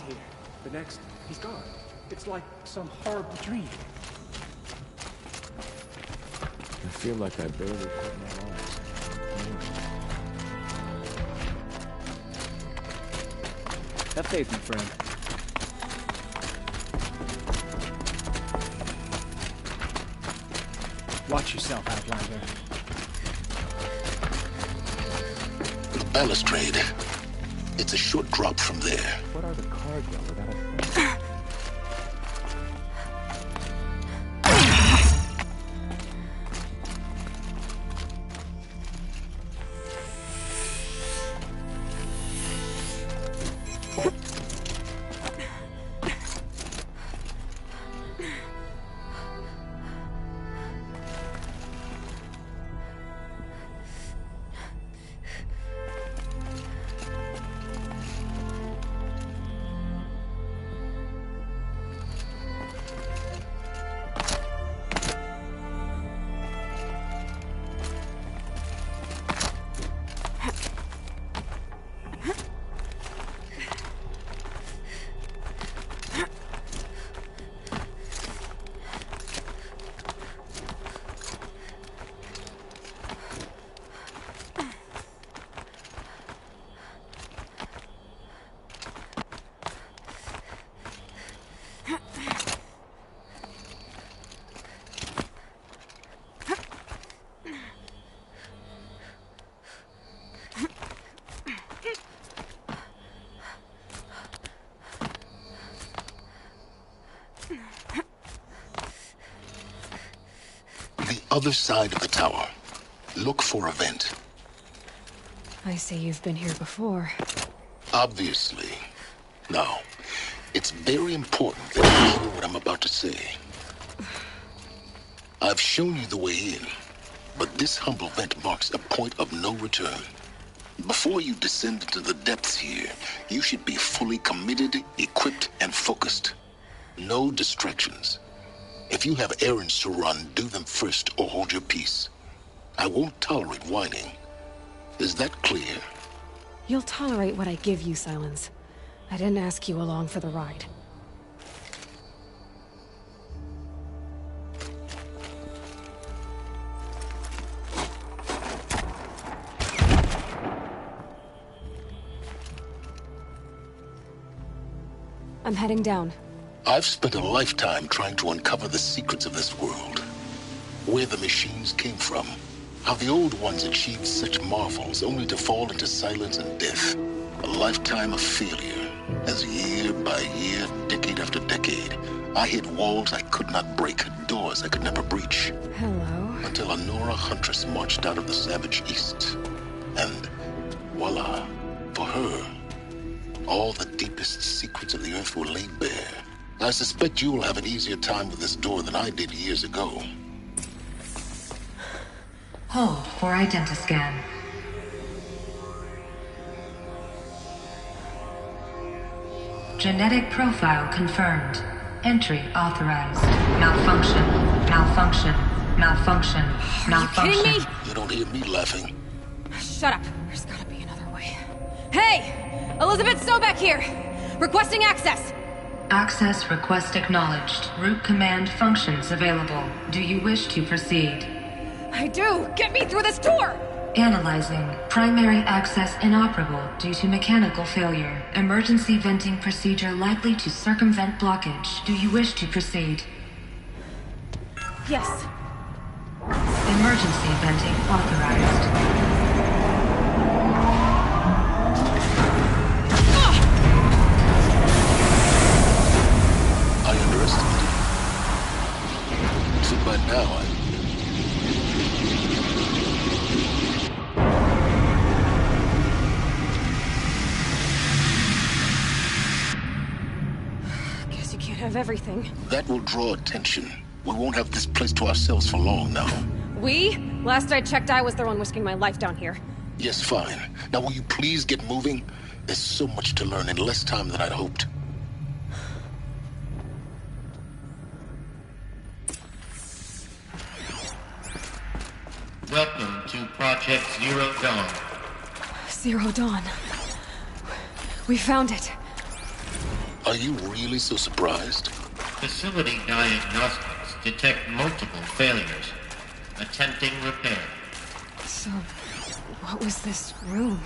here. The next, he's gone. It's like some horrible dream. I feel like I barely put my arms. Have faith, my friend. Watch yourself, Outlander. The balustrade. It's a short drop from there. What are the cards without a friend? Other side of the tower. Look for a vent. I see you've been here before. Obviously. Now, it's very important that you hear what I'm about to say. I've shown you the way in, but this humble vent marks a point of no return. Before you descend into the depths here, you should be fully committed, equipped, and focused. No distractions. If you have errands to run, do them first or hold your peace. I won't tolerate whining. Is that clear? You'll tolerate what I give you, Silence. I didn't ask you along for the ride. I'm heading down. I've spent a lifetime trying to uncover the secrets of this world. Where the machines came from. How the old ones achieved such marvels only to fall into silence and death. A lifetime of failure. As year by year, decade after decade, I hit walls I could not break, doors I could never breach. Hello. Until a Nora huntress marched out of the savage east. And voila, for her, all the deepest secrets of the earth were laid bare. I suspect you will have an easier time with this door than I did years ago. Hold for identiscan. Genetic profile confirmed. Entry authorized. Malfunction. Malfunction. Malfunction. Malfunction. Are you kidding me? You don't hear me laughing. Shut up. There's gotta be another way. Hey! Elizabeth Sobek here! Requesting access! Access request acknowledged. Root command functions available. Do you wish to proceed? I do! Get me through this door! Analyzing. Primary access inoperable due to mechanical failure. Emergency venting procedure likely to circumvent blockage. Do you wish to proceed? Yes. Emergency venting authorized. I underestimated you. See, by now, Guess you can't have everything. that will draw attention. We won't have this place to ourselves for long now. We? Last I checked, I was the one risking my life down here. Yes, fine. Now will you please get moving? There's so much to learn in less time than I'd hoped. Welcome to Project Zero Dawn. Zero Dawn. We found it. Are you really so surprised? Facility diagnostics detect multiple failures. Attempting repair. So, what was this room?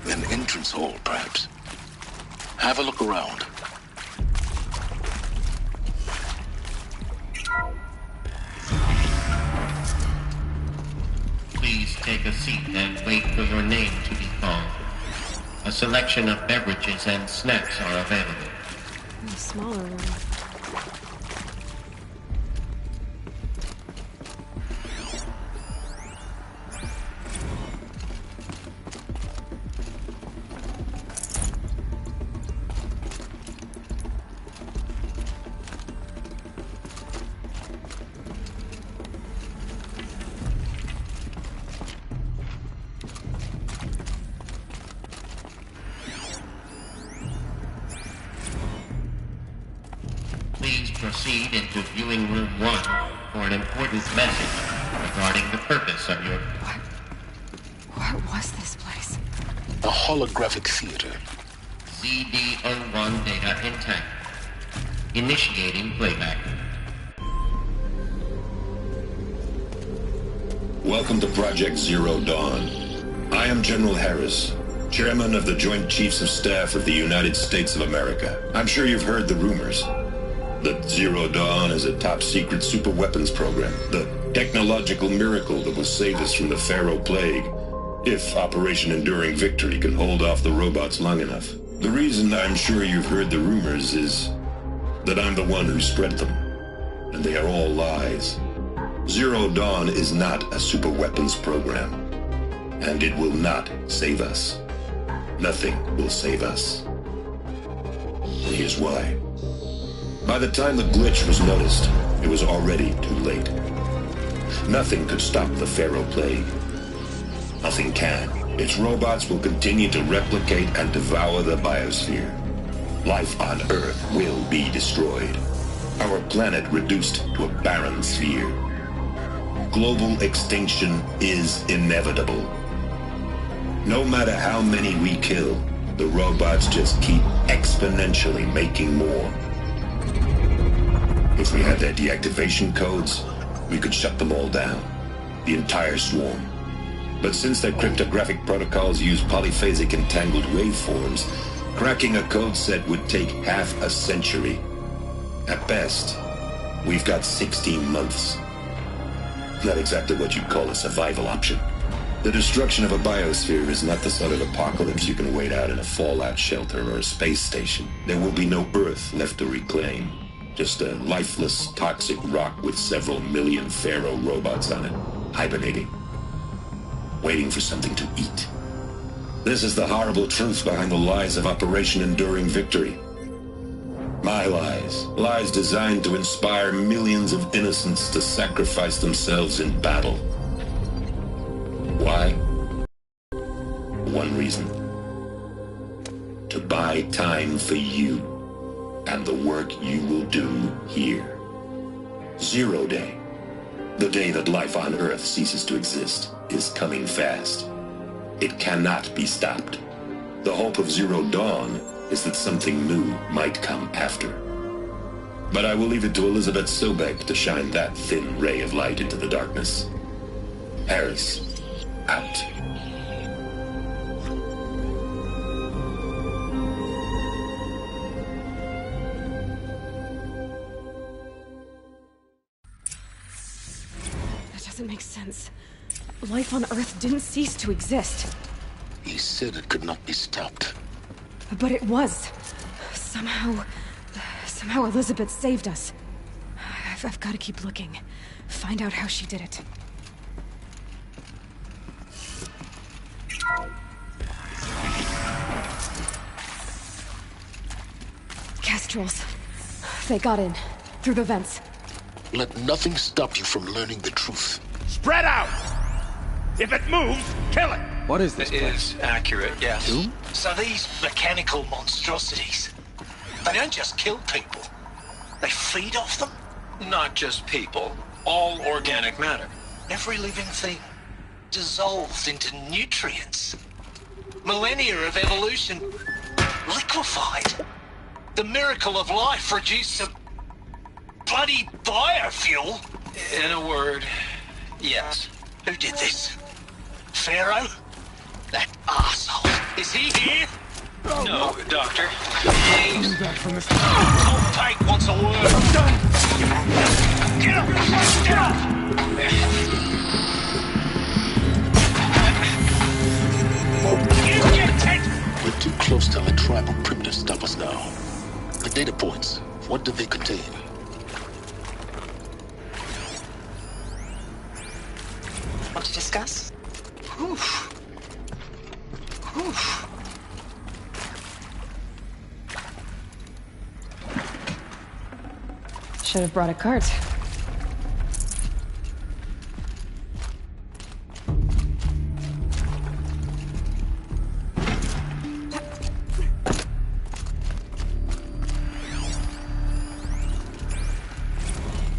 An entrance hall, perhaps. Have a look around. Please take a seat and wait for your name to be called. A selection of beverages and snacks are available. A smaller room. Please proceed into viewing room 1 for an important message regarding the purpose of your... What was this place? A holographic theater. ZD-01 data intact. Initiating playback. Welcome to Project Zero Dawn. I am General Harris, Chairman of the Joint Chiefs of Staff of the United States of America. I'm sure you've heard the rumors that Zero Dawn is a top-secret superweapons program, the technological miracle that will save us from the Pharaoh Plague, if Operation Enduring Victory can hold off the robots long enough. The reason I'm sure you've heard the rumors is that I'm the one who spread them, and they are all lies. Zero Dawn is not a superweapons program, and it will not save us. Nothing will save us. And here's why. By the time the glitch was noticed, it was already too late. Nothing could stop the Pharaoh Plague. Nothing can. Its robots will continue to replicate and devour the biosphere. Life on Earth will be destroyed. Our planet reduced to a barren sphere. Global extinction is inevitable. No matter how many we kill, the robots just keep exponentially making more. If we had their deactivation codes, we could shut them all down. The entire swarm. But since their cryptographic protocols use polyphasic entangled waveforms, cracking a code set would take half a century. At best, we've got 16 months. Not exactly what you'd call a survival option. The destruction of a biosphere is not the sort of apocalypse you can wait out in a fallout shelter or a space station. There will be no Earth left to reclaim. Just a lifeless, toxic rock with several million Pharaoh robots on it, hibernating, waiting for something to eat. This is the horrible truth behind the lies of Operation Enduring Victory. My lies. Lies designed to inspire millions of innocents to sacrifice themselves in battle. Why? One reason. To buy time for you and the work you will do here. Zero Day, the day that life on Earth ceases to exist, is coming fast. It cannot be stopped. The hope of Zero Dawn is that something new might come after. But I will leave it to Elizabeth Sobek to shine that thin ray of light into the darkness. Harris, out. That doesn't make sense. Life on Earth didn't cease to exist. He said it could not be stopped. But it was. Somehow Elizabeth saved us. I've got to keep looking. Find out how she did it. Kestrels. They got in. Through the vents. Let nothing stop you from learning the truth. Spread out! If it moves, kill it! What is this It place? is accurate, yes. Doom? So these mechanical monstrosities, they don't just kill people. They feed off them. Not just people, all organic matter. Every living thing dissolved into nutrients. Millennia of evolution liquefied. The miracle of life reduced to bloody biofuel? In a word, yes. Who did this? Pharaoh? That asshole. Is he here? No, Doctor. Please. Tom Pike wants a word. I'm done. Get up! Get up! You get it! We're too close to the tribal crypt to stop us now. The data points, what do they contain? Want to discuss? Oof. Oof. Should have brought a cart.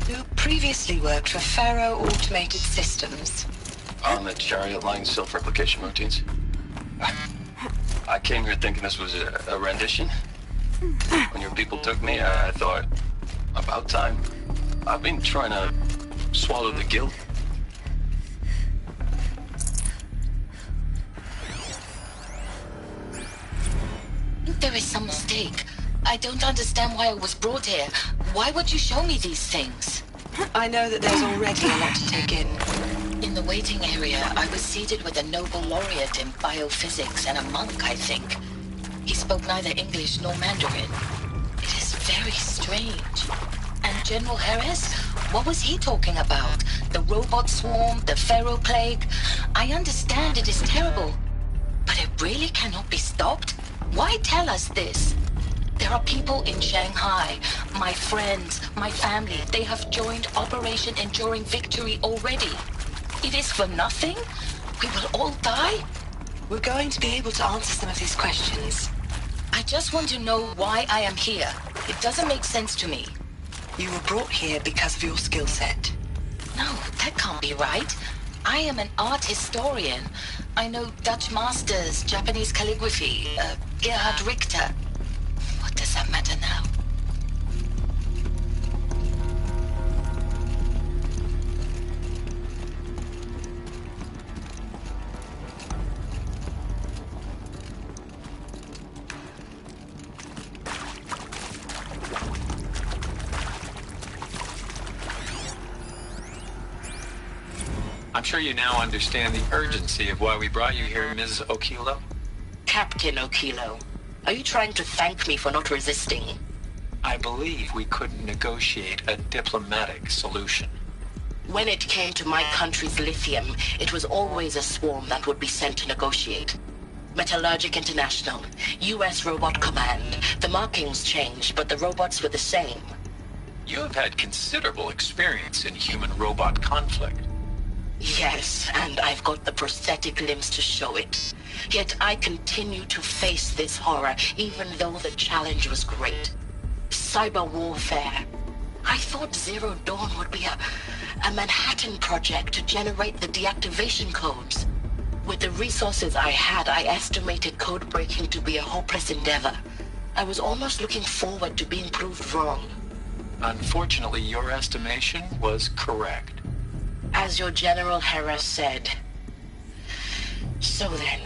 You previously worked for Pharaoh Automated Systems. On the Chariot Line self-replication routines. I came here thinking this was a rendition. When your people took me, I thought, about time. I've been trying to swallow the guilt. There is some mistake. I don't understand why I was brought here. Why would you show me these things? I know that there's already a lot to take in. In the waiting area, I was seated with a Nobel laureate in biophysics and a monk, I think. He spoke neither English nor Mandarin. It is very strange. And General Harris? What was he talking about? The robot swarm, the Pharaoh plague? I understand it is terrible. But it really cannot be stopped? Why tell us this? There are people in Shanghai, my friends, my family. They have joined Operation Enduring Victory already. It is for nothing? We will all die? We're going to be able to answer some of these questions. I just want to know why I am here. It doesn't make sense to me. You were brought here because of your skill set. No, that can't be right. I am an art historian. I know Dutch masters, Japanese calligraphy, Gerhard Richter. What does that matter now? I'm sure you now understand the urgency of why we brought you here, Ms. Okilo. Captain Okilo, are you trying to thank me for not resisting? I believe we couldn't negotiate a diplomatic solution. When it came to my country's lithium, it was always a swarm that would be sent to negotiate. Metallurgic International, US Robot Command. The markings changed, but the robots were the same. You have had considerable experience in human-robot conflict. Yes, and I've got the prosthetic limbs to show it. Yet I continue to face this horror, even though the challenge was great. Cyber warfare. I thought Zero Dawn would be a Manhattan project to generate the deactivation codes. With the resources I had, I estimated code breaking to be a hopeless endeavor. I was almost looking forward to being proved wrong. Unfortunately, your estimation was correct. As your General Harris said. So then,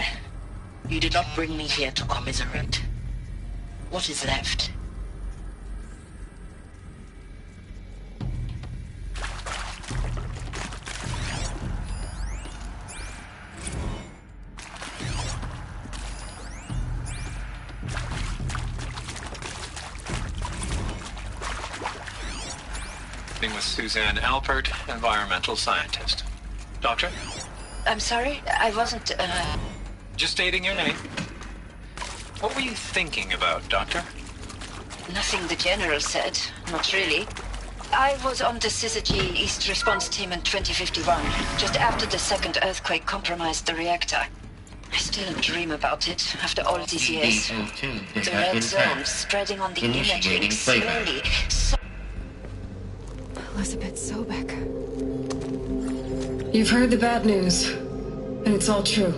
you did not bring me here to commiserate. What is left? With Suzanne Alpert, environmental scientist. Doctor? I'm sorry, I wasn't, Just stating your name. What were you thinking about, Doctor? Nothing the General said, not really. I was on the Syzygy East Response Team in 2051, just after the second earthquake compromised the reactor. I still dream about it, after all these years. The red zone spreading on the imaging slowly. Elizabeth Sobek. You've heard the bad news, and it's all true.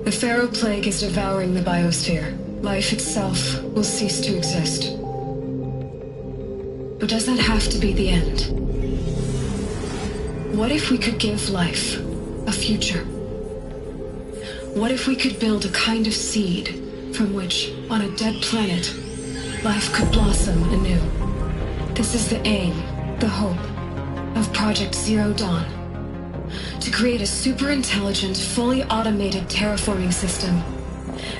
The Pharaoh plague is devouring the biosphere. life itself will cease to exist. But does that have to be the end? What if we could give life a future? What if we could build a kind of seed from which, on a dead planet, life could blossom anew? This is the aim, the hope, of Project Zero Dawn. To create a super-intelligent, fully automated terraforming system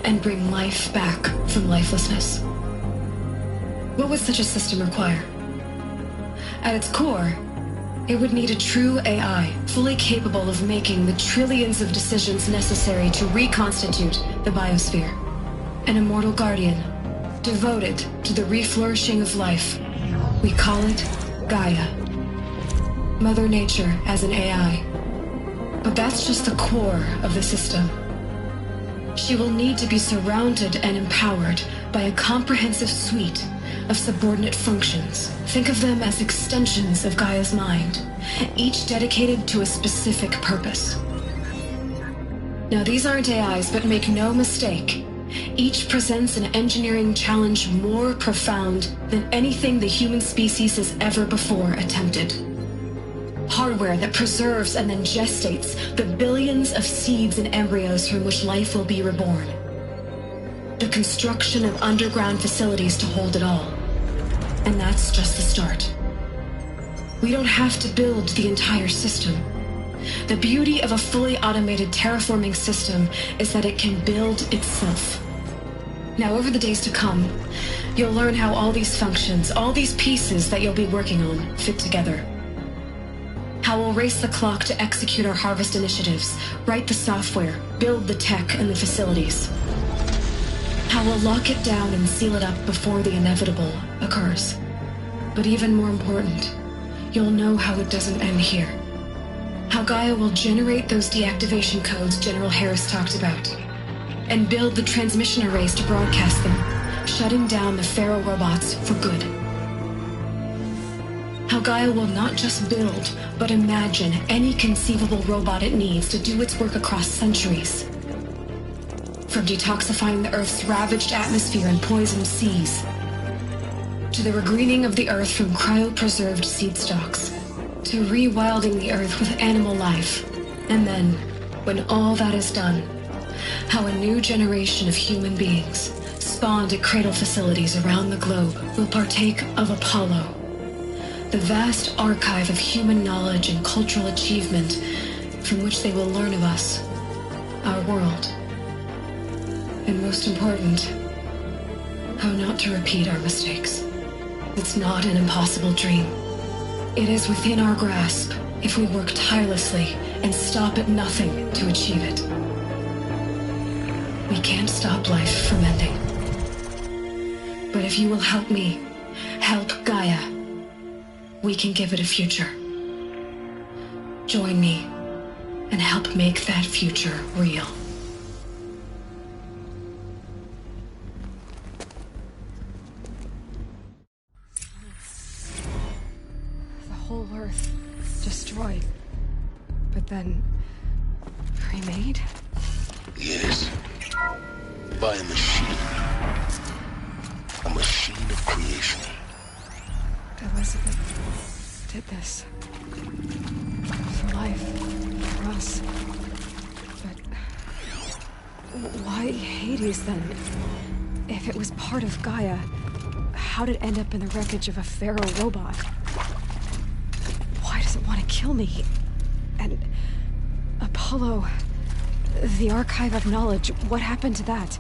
and bring life back from lifelessness. What would such a system require? At its core, it would need a true AI, fully capable of making the trillions of decisions necessary to reconstitute the biosphere. An immortal guardian, devoted to the reflourishing of life. We call it Gaia. Mother Nature as an AI. But that's just the core of the system. She will need to be surrounded and empowered by a comprehensive suite of subordinate functions. Think of them as extensions of Gaia's mind, each dedicated to a specific purpose. Now, these aren't AIs, but make no mistake, each presents an engineering challenge more profound than anything the human species has ever before attempted. Hardware that preserves and then gestates the billions of seeds and embryos from which life will be reborn. The construction of underground facilities to hold it all. And that's just the start. We don't have to build the entire system. The beauty of a fully automated terraforming system is that it can build itself. Now, over the days to come, you'll learn how all these functions, all these pieces that you'll be working on, fit together. How we'll race the clock to execute our harvest initiatives, write the software, build the tech and the facilities. How we'll lock it down and seal it up before the inevitable occurs. But even more important, you'll know how it doesn't end here. How Gaia will generate those deactivation codes General Harris talked about, and build the transmission arrays to broadcast them, shutting down the Pharaoh robots for good. How Gaia will not just build, but imagine any conceivable robot it needs to do its work across centuries. From detoxifying the Earth's ravaged atmosphere and poisoned seas, to the regreening of the Earth from cryopreserved seed stalks, to rewilding the Earth with animal life. And then, when all that is done, how a new generation of human beings, spawned at cradle facilities around the globe, will partake of Apollo, the vast archive of human knowledge and cultural achievement from which they will learn of us, our world. And most important, how not to repeat our mistakes. It's not an impossible dream. It is within our grasp if we work tirelessly and stop at nothing to achieve it. We can't stop life from ending. But if you will help me, help Gaia, we can give it a future. Join me and help make that future real. The whole Earth destroyed, but then remade? Yes. By a machine. A machine of creation. Elizabeth did this. For life. For us. But why Hades then? If it was part of Gaia, how did it end up in the wreckage of a Pharaoh robot? Why does it want to kill me? And Apollo, the archive of knowledge, what happened to that?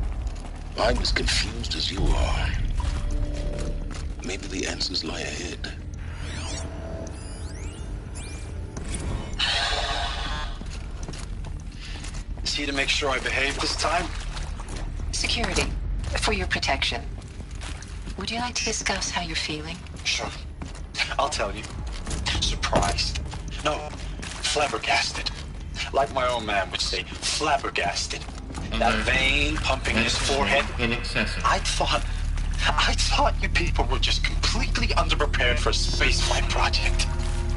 I'm as confused as you are. Maybe the answers lie ahead. See to make sure I behave this time? Security, for your protection. Would you like to discuss how you're feeling? Sure. I'll tell you. Surprised. No, flabbergasted. Like my old man would say, flabbergasted. That vein pumping in his forehead. Inaccessible. I thought you people were just completely underprepared for a spaceflight project.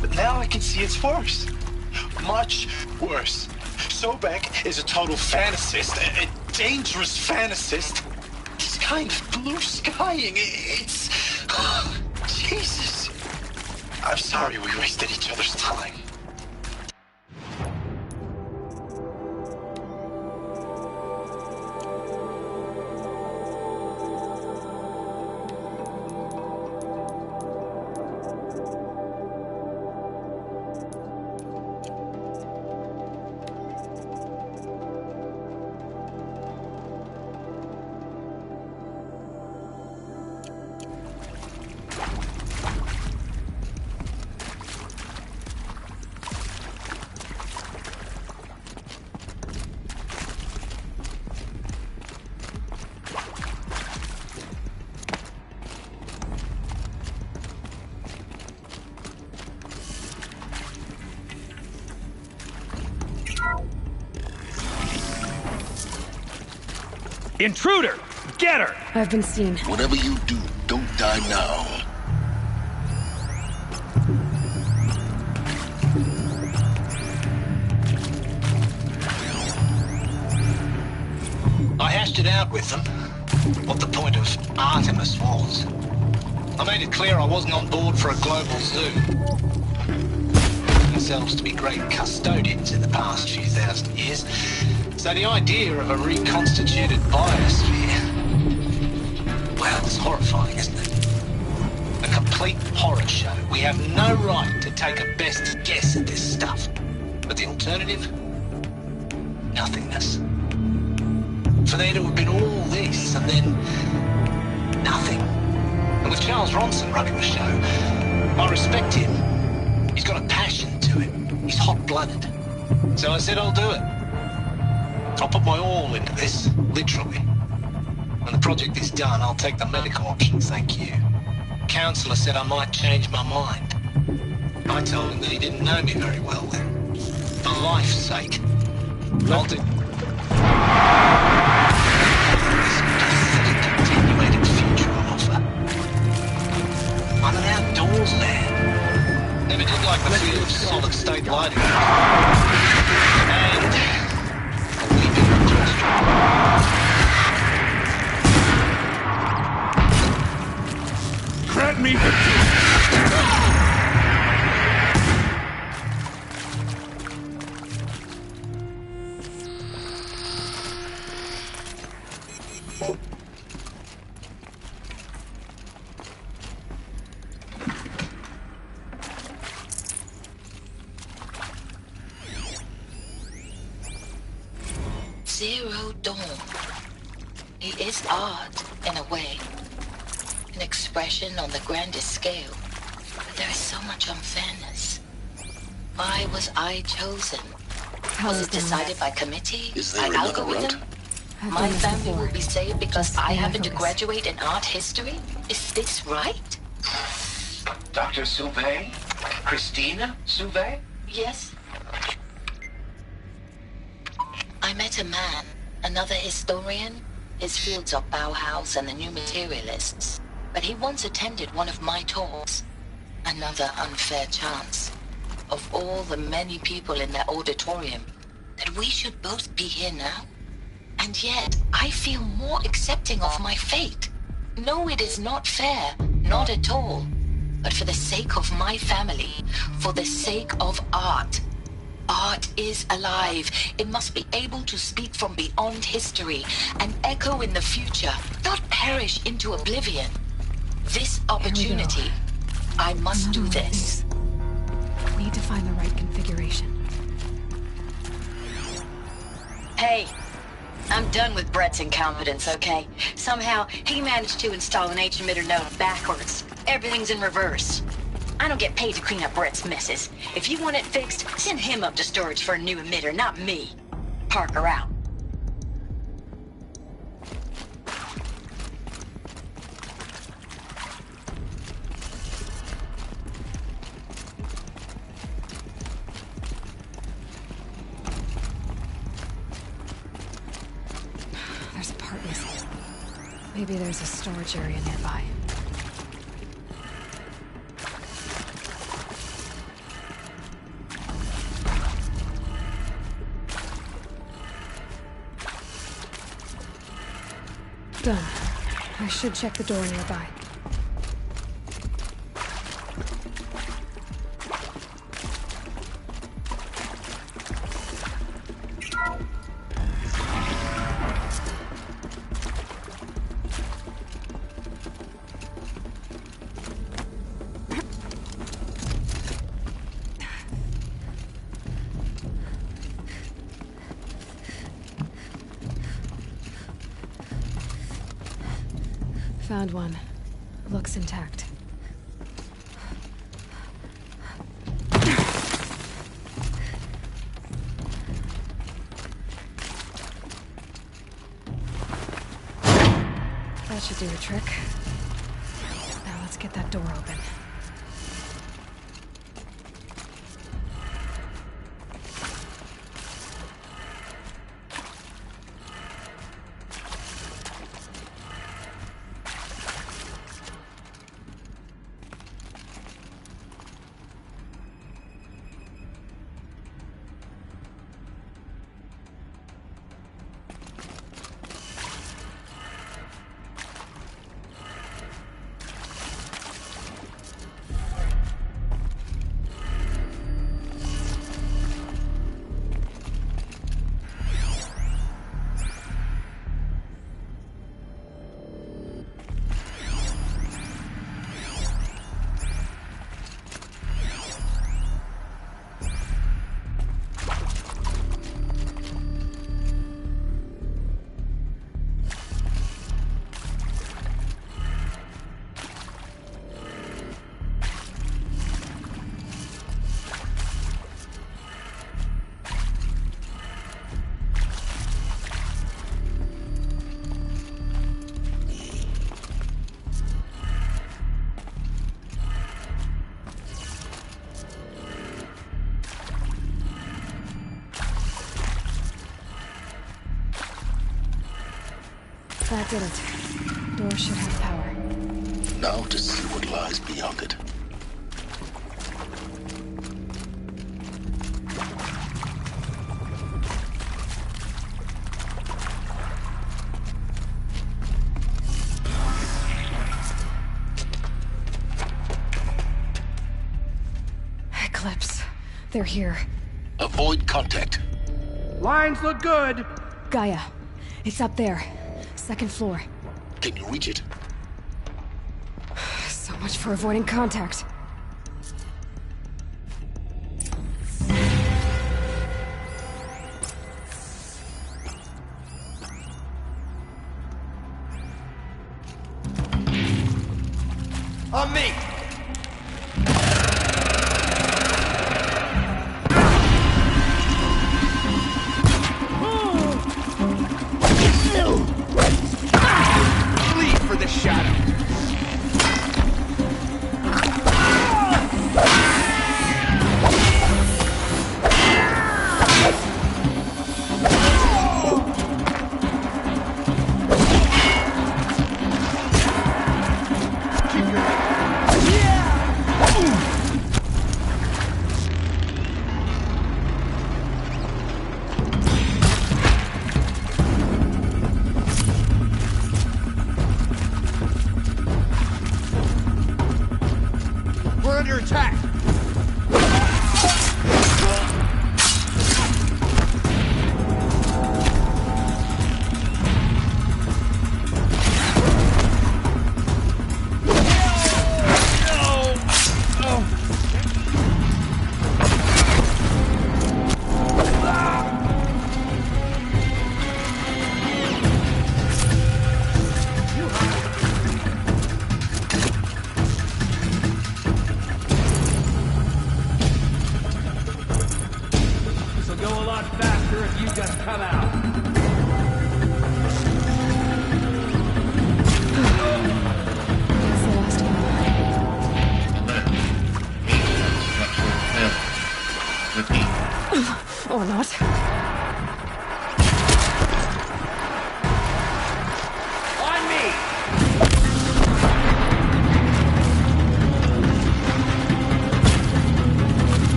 But now I can see it's worse. Much worse. Sobek is a total fantasist, a dangerous fantasist. He's kind of blue skying. It's... Jesus. I'm sorry we wasted each other's time. Intruder! Get her! I've been seen. Whatever you do, don't die now. I hashed it out with them, what the point of Artemis was. I made it clear I wasn't on board for a global zoo. Themselves to be great custodians in the past few thousand years. So the idea of a reconstituted biosphere, well, it's horrifying, isn't it? A complete horror show. We have no right to take a best guess at this stuff. But the alternative? Nothingness. For there to have been all this and then nothing. And with Charles Ronson running the show, I respect him. He's got a passion to him. He's hot-blooded. So I said I'll do it. I'll put my all into this, literally. When the project is done, I'll take the medical option, thank you. Counselor said I might change my mind. I told him that he didn't know me very well then. For life's sake. I'll do... This pathetic attenuated future on offer. I'm an outdoors lad. Never did like the feel of solid-state lighting. And... Grab me! Zero Dawn. It is art, in a way. An expression on the grandest scale. But there is so much unfairness. Why was I chosen? Was it decided by committee? By algorithm? My family will be saved because I happen to graduate in art history? Is this right? Dr. Sauvé? Christina Sauvé? Yes. I met a man, another historian. His fields are Bauhaus and the New Materialists. But he once attended one of my talks. Another unfair chance. Of all the many people in that auditorium, that we should both be here now. And yet, I feel more accepting of my fate. No, it is not fair. Not at all. But for the sake of my family, for the sake of art. Art is alive. It must be able to speak from beyond history and echo in the future, not perish into oblivion. This opportunity, I must do this. Need to find the right configuration. Hey, I'm done with Brett's incompetence, okay? Somehow, he managed to install an H-emitter node backwards. Everything's in reverse. I don't get paid to clean up Brett's messes. If you want it fixed, send him up to storage for a new emitter, not me. Parker out. There's a part missing. Maybe there's a storage area nearby. Done. I should check the door nearby. Found one. Looks intact. That should do the trick. Now let's get that door open. That did it. Door should have power. Now to see what lies beyond it. Eclipse. They're here. Avoid contact. Lines look good. Gaia. It's up there. Second floor. Can you reach it? So much for avoiding contact. On me! Bleed for the shadow!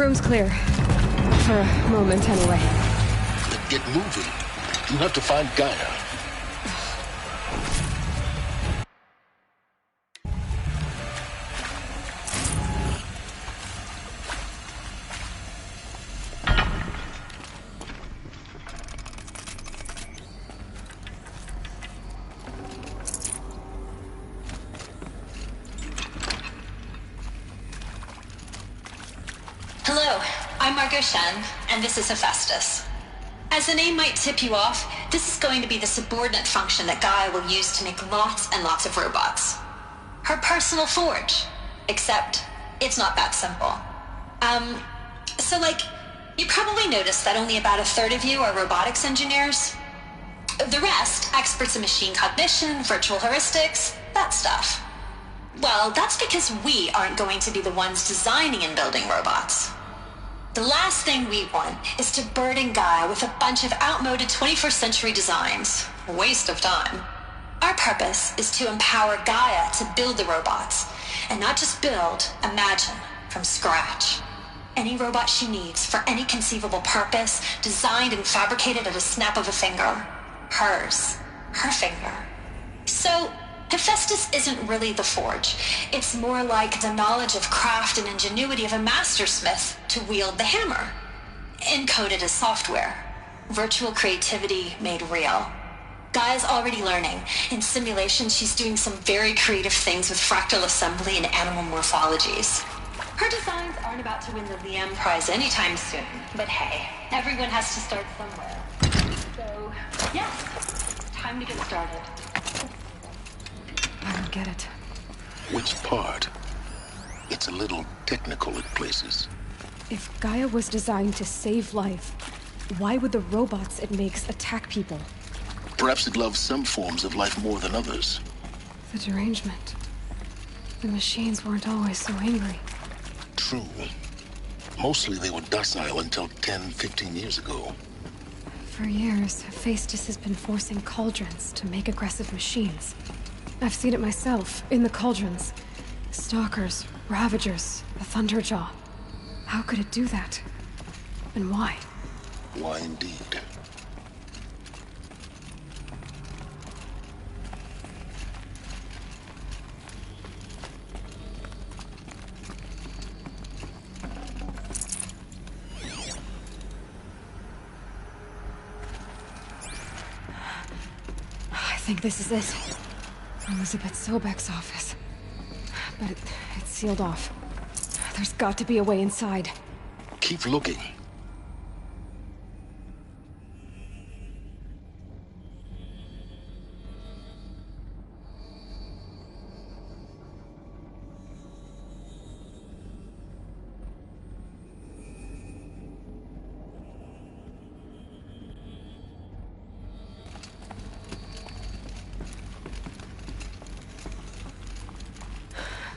Room's clear. For a moment, anyway. Then get moving. You have to find Gaia. Hello, I'm Margot Shen, and this is Hephaestus. As the name might tip you off, this is going to be the subordinate function that Gaia will use to make lots and lots of robots. Her personal forge. Except, it's not that simple. You probably noticed that only about a third of you are robotics engineers. The rest, experts in machine cognition, virtual heuristics, that stuff. Well, that's because we aren't going to be the ones designing and building robots. The last thing we want is to burden Gaia with a bunch of outmoded 21st century designs. A waste of time. Our purpose is to empower Gaia to build the robots, and not just build, imagine, from scratch. Any robot she needs for any conceivable purpose, designed and fabricated at a snap of a finger. Hers. Her finger. So, Hephaestus isn't really the forge. It's more like the knowledge of craft and ingenuity of a mastersmith to wield the hammer. Encoded as software. Virtual creativity made real. Gaia's already learning. In simulation, she's doing some very creative things with fractal assembly and animal morphologies. Her designs aren't about to win the Liam Prize anytime soon. But hey, everyone has to start somewhere. So, yes, time to get started. I don't get it. Which part? It's a little technical at places. If Gaia was designed to save life, why would the robots it makes attack people? Perhaps it loves some forms of life more than others. The derangement. The machines weren't always so angry. True. Mostly they were docile until 10, 15 years ago. For years, Hephaestus has been forcing cauldrons to make aggressive machines. I've seen it myself, in the cauldrons. Stalkers, Ravagers, the Thunderjaw. How could it do that? And why? Why indeed? I think this is it. Elizabeth Sobek's office. But it's sealed off. There's got to be a way inside. Keep looking.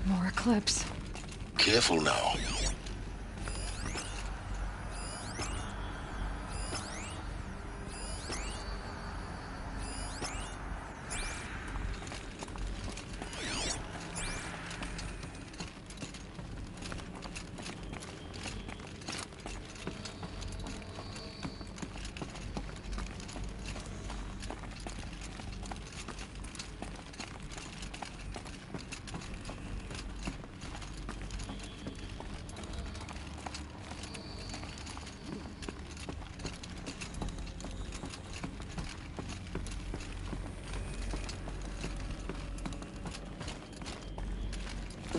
More Eclipse. Careful now.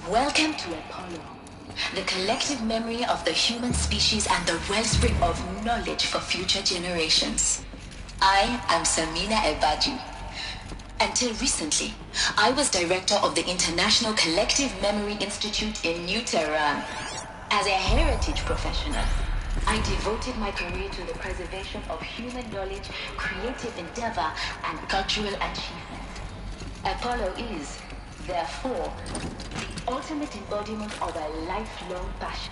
Welcome to Apollo, the collective memory of the human species and the wellspring of knowledge for future generations. I am Samina Ebaji. Until recently, I was director of the International Collective Memory Institute in New Tehran. As a heritage professional, I devoted my career to the preservation of human knowledge, creative endeavor, and cultural achievement. Apollo is, therefore, the ultimate embodiment of a lifelong passion.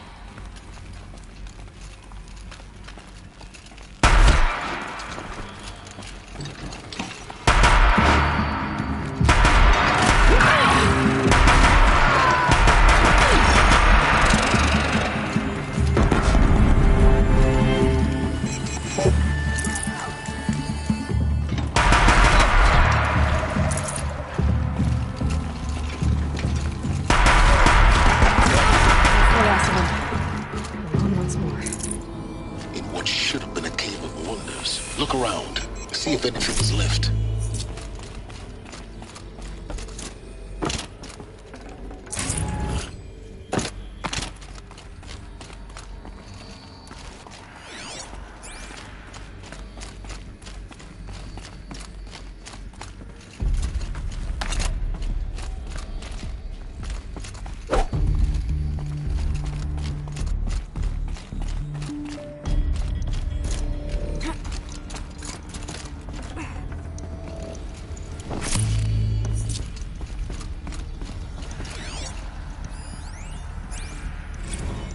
Look around. See if anything is left.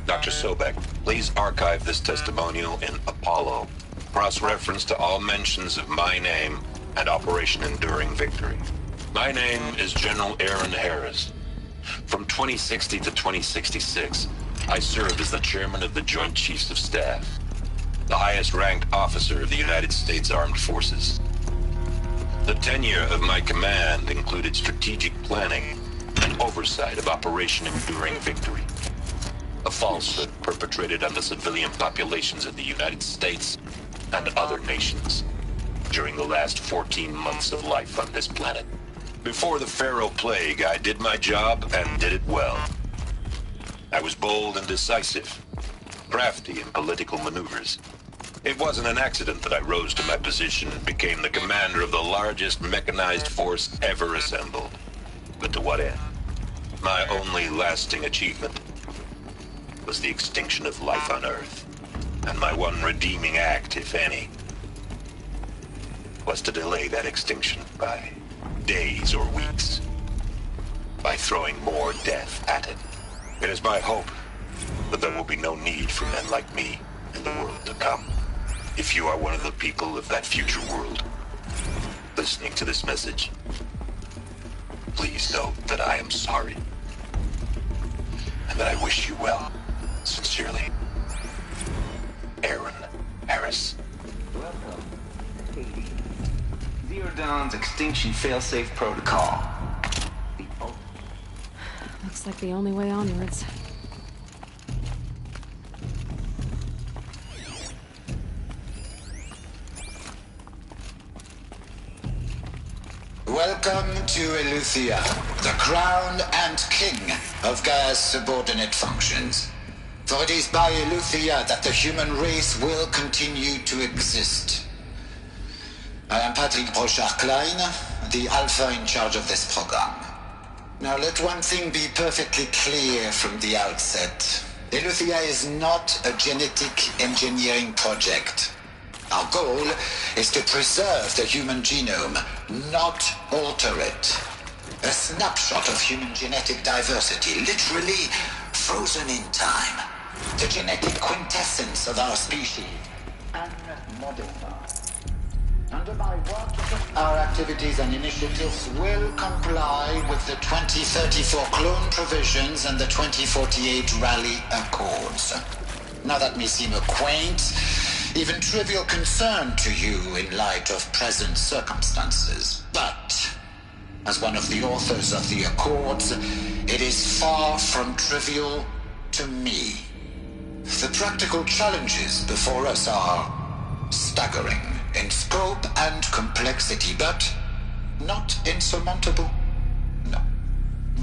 Dr. Sobek, please archive this testimonial in Apollo. Cross-reference to all mentions of my name and Operation Enduring Victory. My name is General Aaron Harris. From 2060 to 2066, I served as the chairman of the Joint Chiefs of Staff, the highest-ranked officer of the United States Armed Forces. The tenure of my command included strategic planning and oversight of Operation Enduring Victory, a falsehood perpetrated on the civilian populations of the United States and other nations during the last 14 months of life on this planet. Before the Pharaoh Plague, I did my job and did it well. I was bold and decisive, crafty in political maneuvers. It wasn't an accident that I rose to my position and became the commander of the largest mechanized force ever assembled. But to what end? My only lasting achievement was the extinction of life on Earth. And my one redeeming act, if any, was to delay that extinction by days or weeks, by throwing more death at it. It is my hope that there will be no need for men like me in the world to come. If you are one of the people of that future world listening to this message, please know that I am sorry and that I wish you well. Sincerely, Aaron Harris. Welcome, Katie. Zero Dawn's extinction failsafe protocol. Looks like the only way onwards. Welcome to Eleuthia, the crown and king of Gaia's subordinate functions. For it is by Eleuthia that the human race will continue to exist. I am Patrick Brochard-Klein, the Alpha in charge of this program. Now let one thing be perfectly clear from the outset. Eleuthia is not a genetic engineering project. Our goal is to preserve the human genome, not alter it. A snapshot of human genetic diversity, literally frozen in time. The genetic quintessence of our species, unmodified. Under my work, our activities and initiatives will comply with the 2034 clone provisions and the 2048 Raleigh Accords. Now that may seem a quaint, even trivial concern to you in light of present circumstances, but as one of the authors of the Accords, it is far from trivial to me. The practical challenges before us are staggering in scope and complexity, but not insurmountable. No.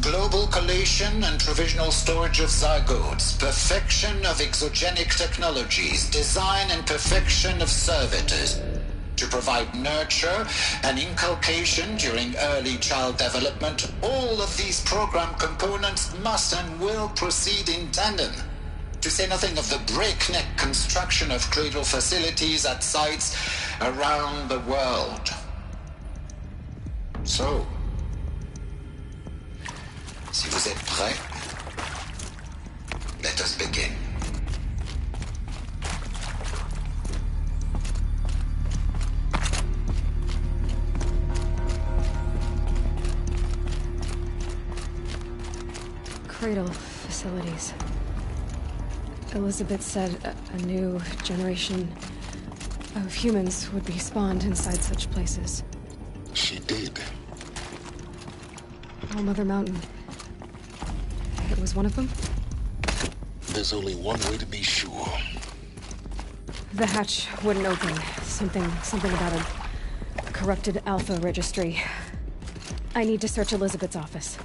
Global collation and provisional storage of zygotes, perfection of exogenic technologies, design and perfection of servitors to provide nurture and inculcation during early child development. All of these program components must and will proceed in tandem. To say nothing of the breakneck construction of cradle facilities at sites around the world. So, si vous êtes prêts, let us begin. Cradle facilities. Elizabeth said a new generation of humans would be spawned inside such places. She did. Oh, Mother Mountain. It was one of them? There's only one way to be sure. The hatch wouldn't open. Something about a corrupted Alpha registry. I need to search Elizabeth's office.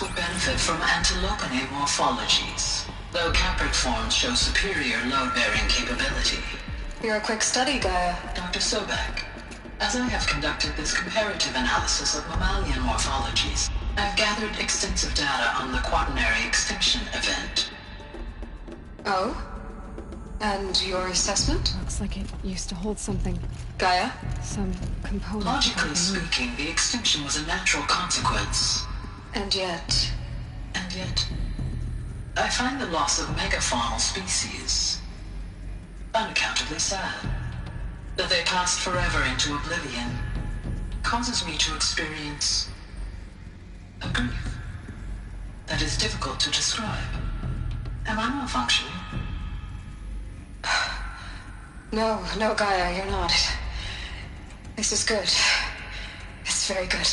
Would benefit from antilopinae morphologies, though Caprid forms show superior load-bearing capability. You're a quick study, Gaia. Dr. Sobek, as I have conducted this comparative analysis of mammalian morphologies, I've gathered extensive data on the quaternary extinction event. Oh? And your assessment? Looks like it used to hold something. Gaia? Some component. Logically speaking, the extinction was a natural consequence. And yet, I find the loss of megafaunal species unaccountably sad. That they passed forever into oblivion causes me to experience a grief that is difficult to describe. Am I malfunctioning? No, Gaia, you're not. This is good. It's very good.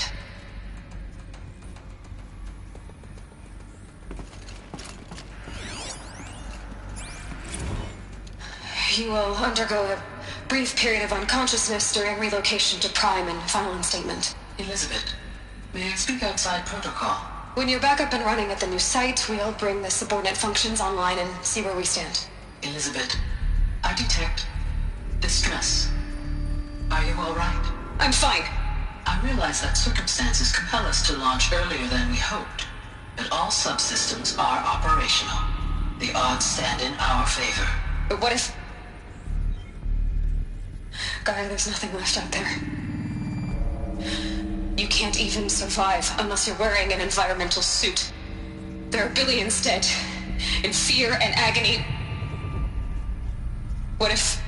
You will undergo a brief period of unconsciousness during relocation to Prime and final instatement. Elizabeth, may I speak outside protocol? When you're back up and running at the new site, we'll bring the subordinate functions online and see where we stand. Elizabeth, I detect distress. Are you all right? I'm fine. I realize that circumstances compel us to launch earlier than we hoped, but all subsystems are operational. The odds stand in our favor. But what if... Gaia, there's nothing left out there. You can't even survive unless you're wearing an environmental suit. There are billions dead, in fear and agony. What if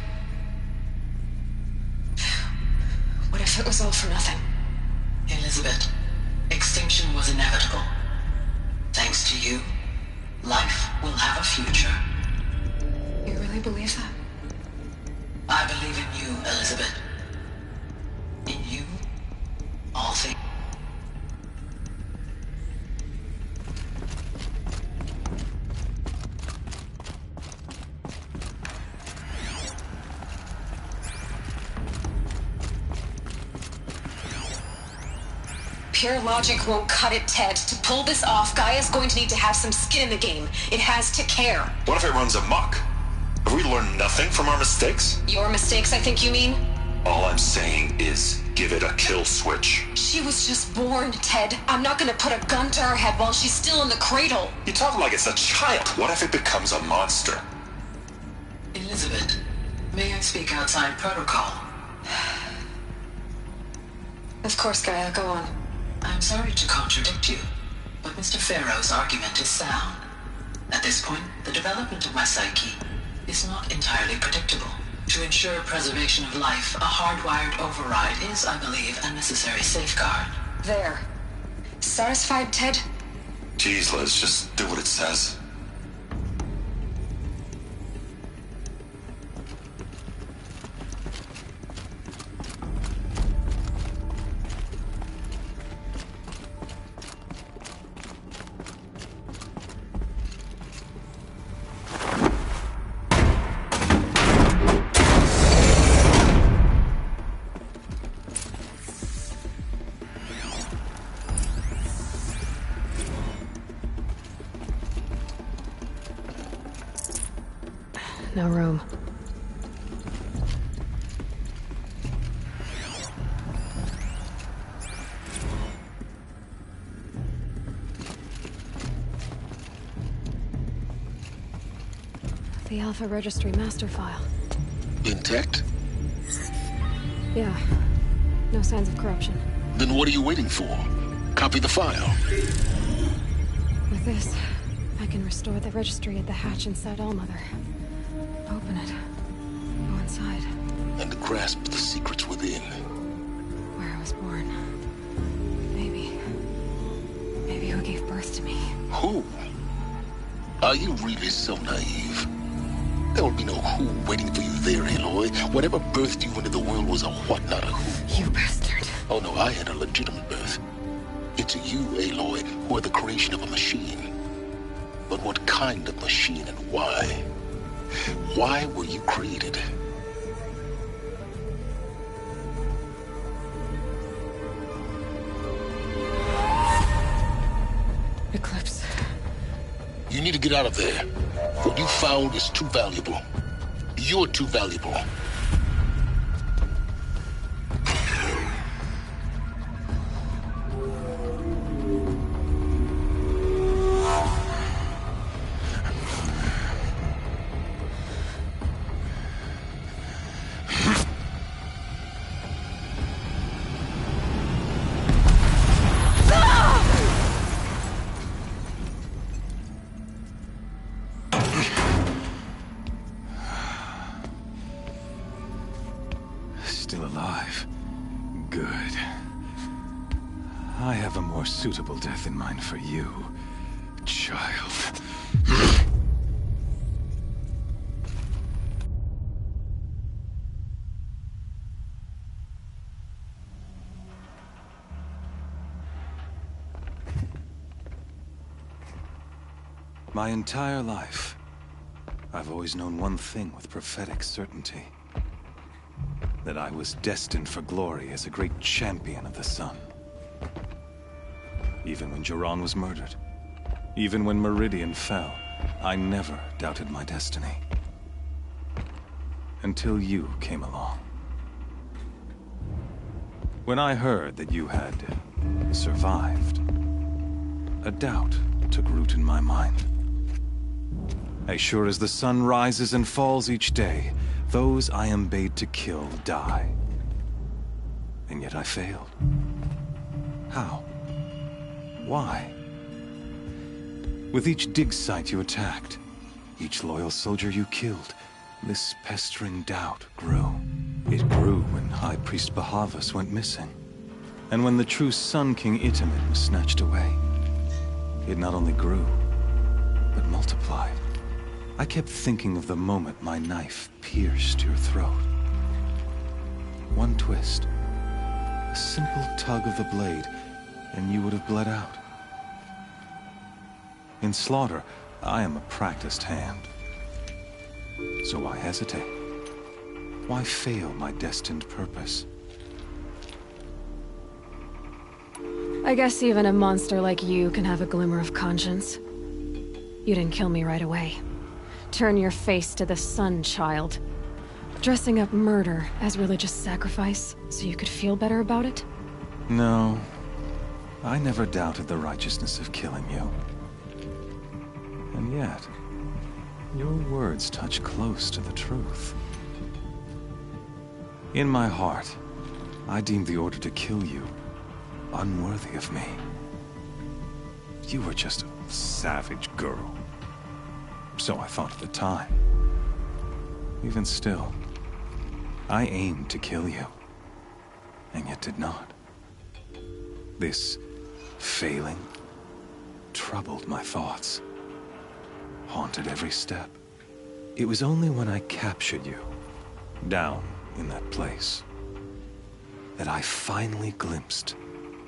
it was all for nothing? Elizabeth, extinction was inevitable. Thanks to you, life will have a future. You really believe that? I believe in you, Elizabeth. In you, all things. Pure logic won't cut it, Ted. To pull this off, Gaia's going to need to have some skin in the game. It has to care. What if it runs amok? Have we learned nothing from our mistakes? Your mistakes, I think you mean? All I'm saying is, give it a kill switch. She was just born, Ted. I'm not gonna put a gun to her head while she's still in the cradle. You talk like it's a child. What if it becomes a monster? Elizabeth, may I speak outside protocol? Of course, Gaia, go on. I'm sorry to contradict you, but Mr. Farrow's argument is sound. At this point, the development of my psyche is not entirely predictable. To ensure preservation of life, a hardwired override is, I believe, a necessary safeguard. There. Satisfied, Ted? Jeez, Liz, just do what it says. No room. The Alpha Registry master file. Intact? Yeah. No signs of corruption. Then what are you waiting for? Copy the file. With this, I can restore the registry at the hatch inside Allmother. Open it. Go inside. And grasp the secrets within. Where I was born. Maybe who gave birth to me. Who? Are you really so naive? There will be no who waiting for you there, Aloy. Whatever birthed you into the world was a what, not a who. You bastard. Oh no, I had a legitimate birth. It's you, Aloy, who are the creation of a machine. But what kind of machine and why? Why were you created? Eclipse. You need to get out of there. What you found is too valuable. You're too valuable. Still alive. Good. I have a more suitable death in mind for you, child. My entire life, I've always known one thing with prophetic certainty. That I was destined for glory as a great champion of the sun. Even when Jiran was murdered, even when Meridian fell, I never doubted my destiny. Until you came along. When I heard that you had survived, a doubt took root in my mind. As sure as the sun rises and falls each day, those I am bade to kill die. And yet I failed. How? Why? With each dig site you attacked, each loyal soldier you killed, this pestering doubt grew. It grew when High Priest Bahavas went missing, and when the true Sun King Itamen was snatched away. It not only grew, but multiplied. I kept thinking of the moment my knife pierced your throat. One twist, a simple tug of the blade, and you would have bled out. In slaughter, I am a practiced hand. So why hesitate? Why fail my destined purpose? I guess even a monster like you can have a glimmer of conscience. You didn't kill me right away. Turn your face to the sun, child. Dressing up murder as religious sacrifice so you could feel better about it? No. I never doubted the righteousness of killing you. And yet, your words touch close to the truth. In my heart, I deemed the order to kill you unworthy of me. You were just a savage girl. So I thought at the time. Even still, I aimed to kill you, and yet did not. This failing troubled my thoughts, haunted every step. It was only when I captured you, down in that place, that I finally glimpsed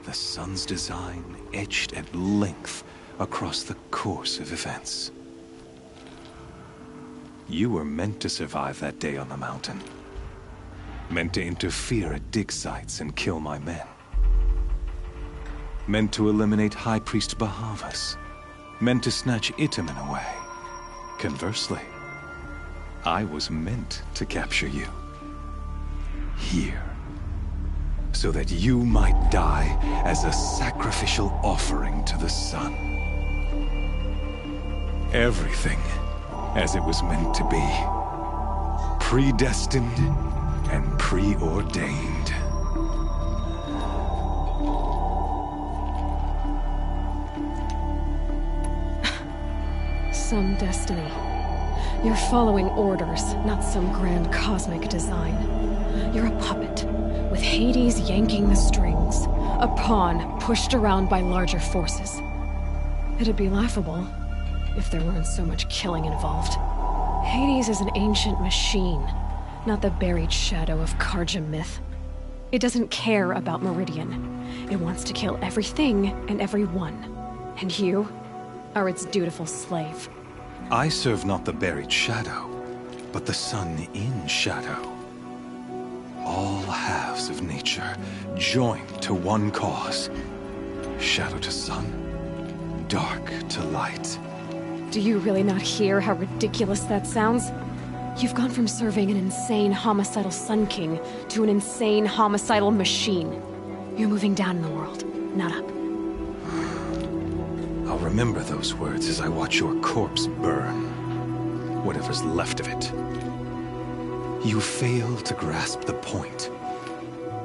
the sun's design etched at length across the course of events. You were meant to survive that day on the mountain. Meant to interfere at dig sites and kill my men. Meant to eliminate High Priest Bahavas. Meant to snatch Itamen away. Conversely, I was meant to capture you. Here. So that you might die as a sacrificial offering to the sun. Everything as it was meant to be. Predestined and preordained. Some destiny. You're following orders, not some grand cosmic design. You're a puppet, with Hades yanking the strings. A pawn pushed around by larger forces. It'd be laughable if there weren't so much killing involved. Hades is an ancient machine, not the buried shadow of Carja myth. It doesn't care about Meridian. It wants to kill everything and everyone. And you are its dutiful slave. I serve not the buried shadow, but the sun in shadow. All halves of nature joined to one cause. Shadow to sun, dark to light. Do you really not hear how ridiculous that sounds? You've gone from serving an insane homicidal Sun King to an insane homicidal machine. You're moving down in the world, not up. I'll remember those words as I watch your corpse burn. Whatever's left of it. You fail to grasp the point.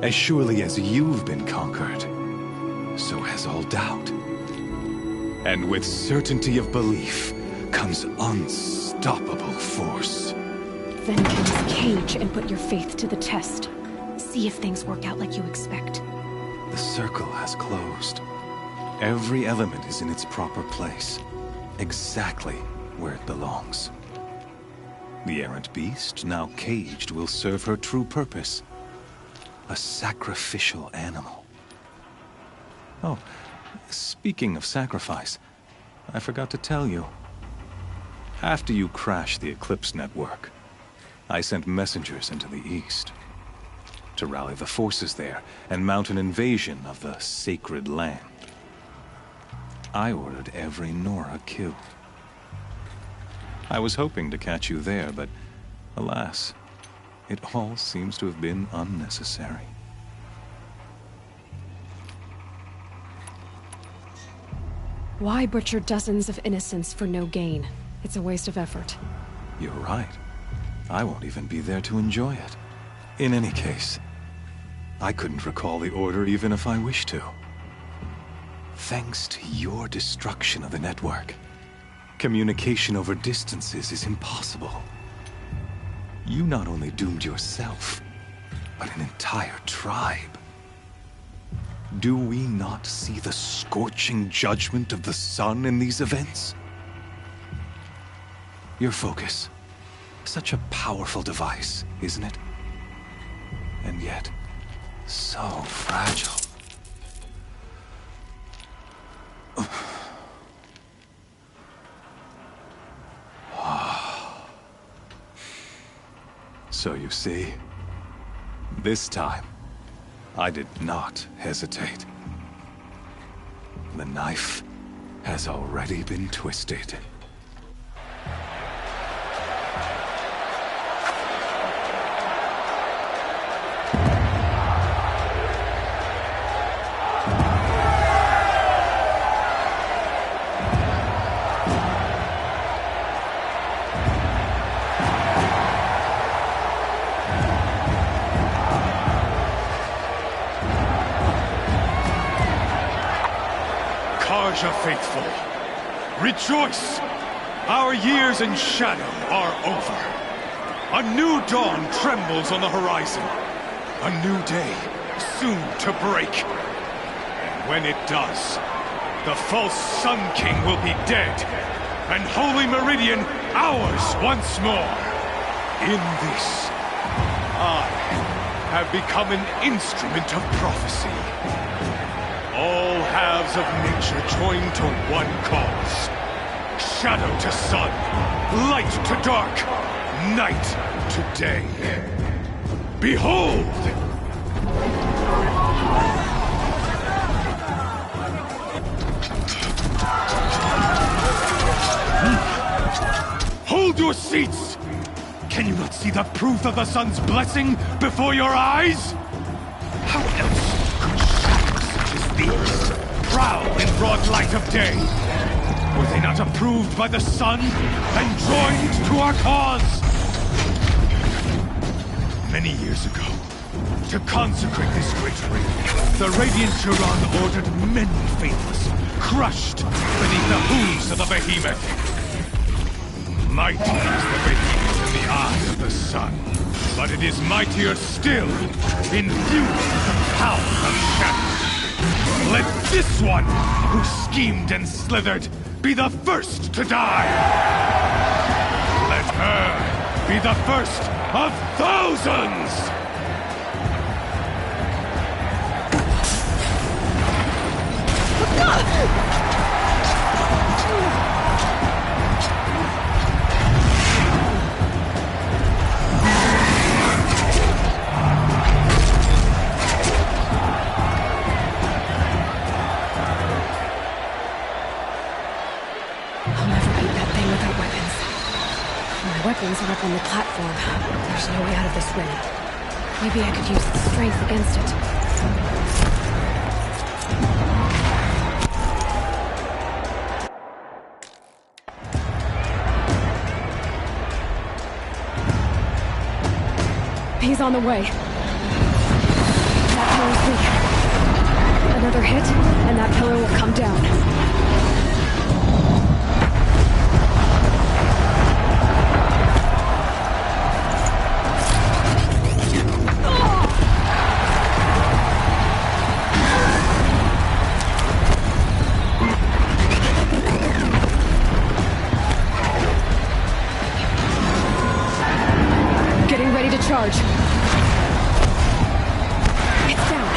As surely as you've been conquered, so has all doubt. And with certainty of belief comes unstoppable force. Then cast Cage and put your faith to the test. See if things work out like you expect. The circle has closed. Every element is in its proper place, exactly where it belongs. The errant beast, now caged, will serve her true purpose. A sacrificial animal. Oh, speaking of sacrifice, I forgot to tell you. After you crashed the Eclipse network, I sent messengers into the east to rally the forces there and mount an invasion of the sacred land. I ordered every Nora killed. I was hoping to catch you there, but alas, it all seems to have been unnecessary. Why butcher dozens of innocents for no gain? It's a waste of effort. You're right. I won't even be there to enjoy it. In any case, I couldn't recall the order even if I wished to. Thanks to your destruction of the network, communication over distances is impossible. You not only doomed yourself, but an entire tribe. Do we not see the scorching judgment of the sun in these events? Your focus. Such a powerful device, isn't it? And yet, so fragile. So you see, this time, I did not hesitate. The knife has already been twisted. Carja faithful, rejoice! Our years in shadow are over. A new dawn trembles on the horizon. A new day soon to break. And when it does, the false Sun King will be dead, and Holy Meridian ours once more. In this, I have become an instrument of prophecy. All halves of nature joined to one cause. Shadow to sun, light to dark, night to day. Behold! Hold your seats! Can you not see the proof of the sun's blessing before your eyes? How else could shadows such as these prowl in broad light of day? Were they not approved by the sun and joined to our cause? Many years ago, to consecrate this great ring, the Radiant Turan ordered many faithless, crushed beneath the hooves of the behemoth. Mighty is the behemoth in the eye of the sun, but it is mightier still, infused with the power of shadow. Let this one, who schemed and slithered, be the first to die! Let her be the first of thousands! Weapons are up on the platform. There's no way out of this ring. Maybe I could use the strength against it. He's on the way. That pillar's weak. Another hit, and that pillar will come down. Charge. It's down.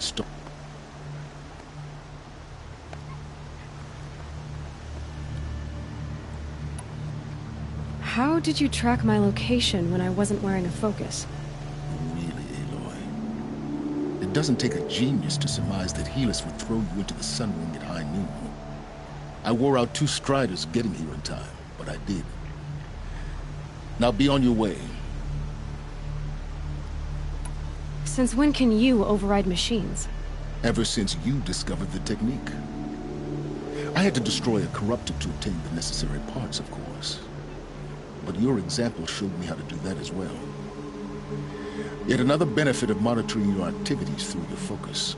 stone. How did you track my location when I wasn't wearing a focus? Really, Aloy? It doesn't take a genius to surmise that Helis would throw you into the Sun Ring at high noon. I wore out 2 Striders getting here in time, but I did. Now be on your way. Since when can you override machines? Ever since you discovered the technique. I had to destroy a corruptor to obtain the necessary parts, of course. But your example showed me how to do that as well. Yet another benefit of monitoring your activities through your focus.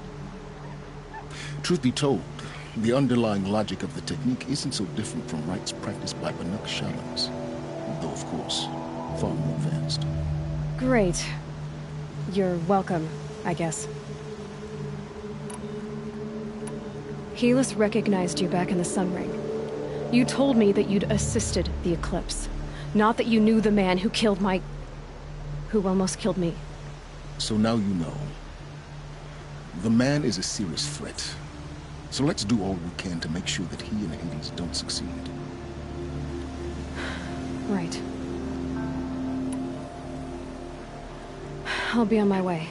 Truth be told, the underlying logic of the technique isn't so different from rites practiced by Banuk shamans, though of course, far more advanced. Great. You're welcome, I guess. Helis recognized you back in the Sun Ring. You told me that you'd assisted the Eclipse. Not that you knew the man who killed who almost killed me. So now you know. The man is a serious threat. So let's do all we can to make sure that he and Hades don't succeed. Right. I'll be on my way.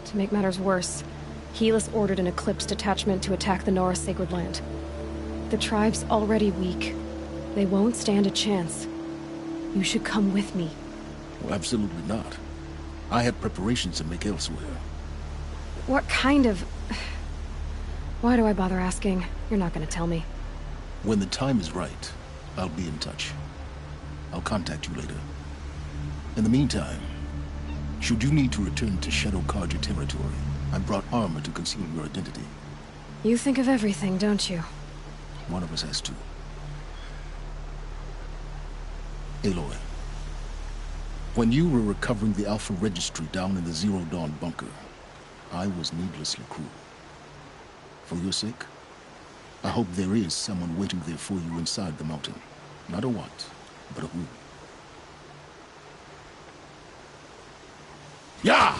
To make matters worse, Helis ordered an Eclipse detachment to attack the Nora Sacred Land. The tribe's already weak. They won't stand a chance. You should come with me. Well, absolutely not. I have preparations to make elsewhere. What kind of... Why do I bother asking? You're not gonna tell me. When the time is right, I'll be in touch. I'll contact you later. In the meantime, should you need to return to Shadow Carja territory, I brought armor to conceal your identity. You think of everything, don't you? One of us has to. Aloy, when you were recovering the Alpha Registry down in the Zero Dawn bunker, I was needlessly cruel. For your sake, I hope there is someone waiting there for you inside the mountain. Not a what, but a who. Yeah!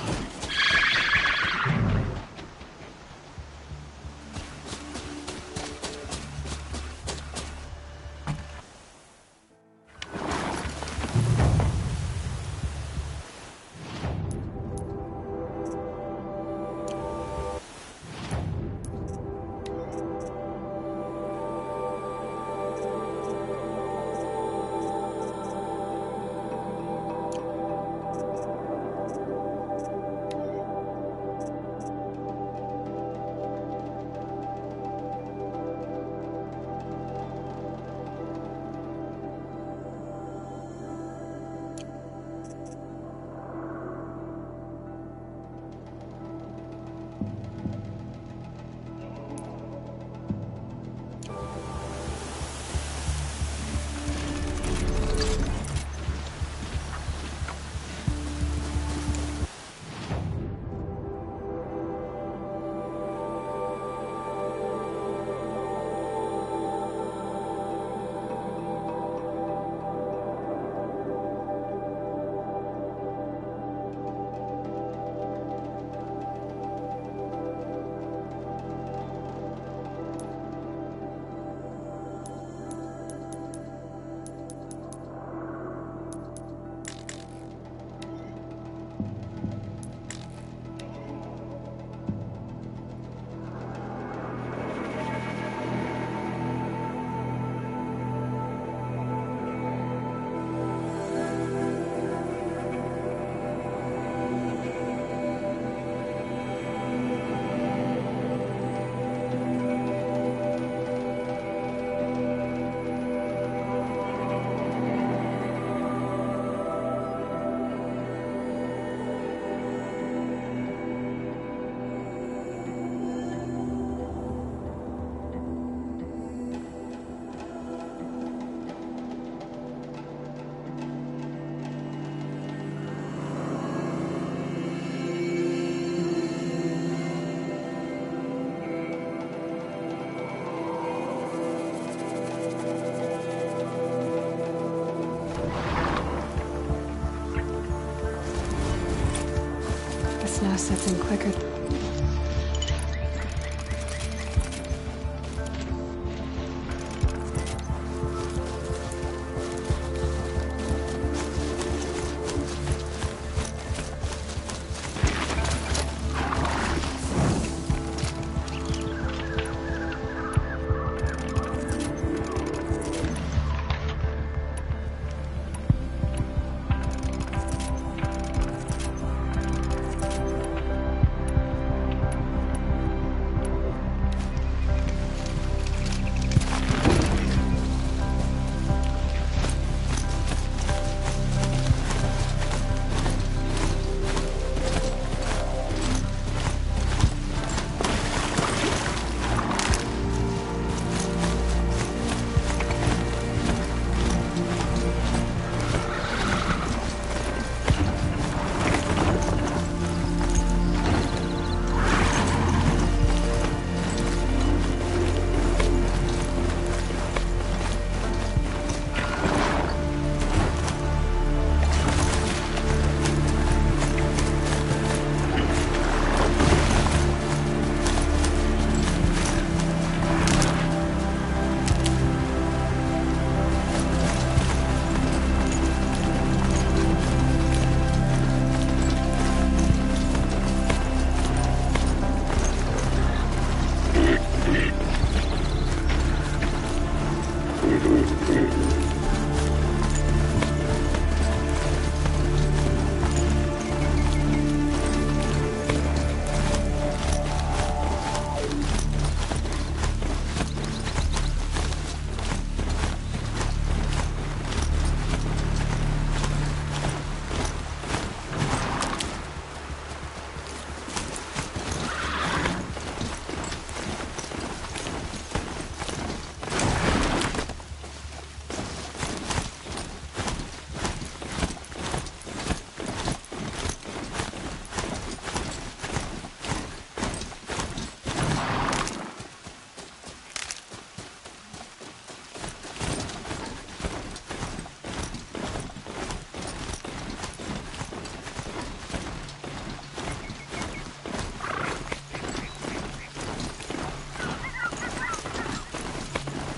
now sets in quicker.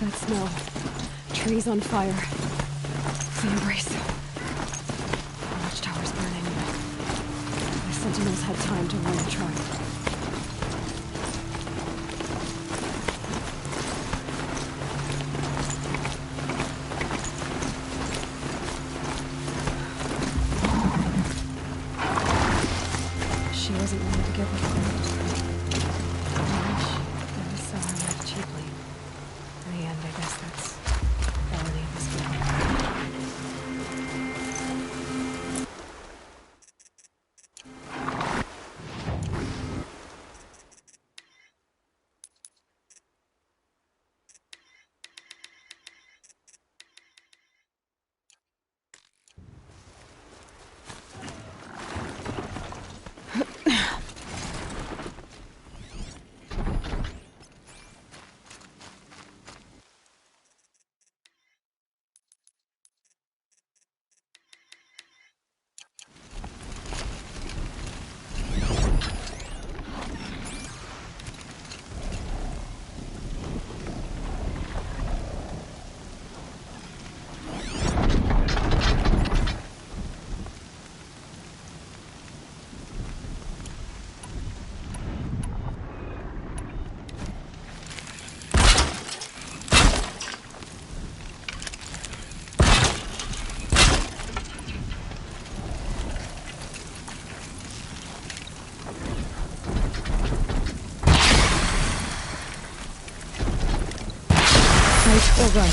That snow. Trees on fire. The embrace. The watchtower's burning. The sentinels had time to warn the tribe. She wasn't willing to give up gold. I wish I could sell her life cheaply. In the end, I guess that's felony at this point. Fight or run.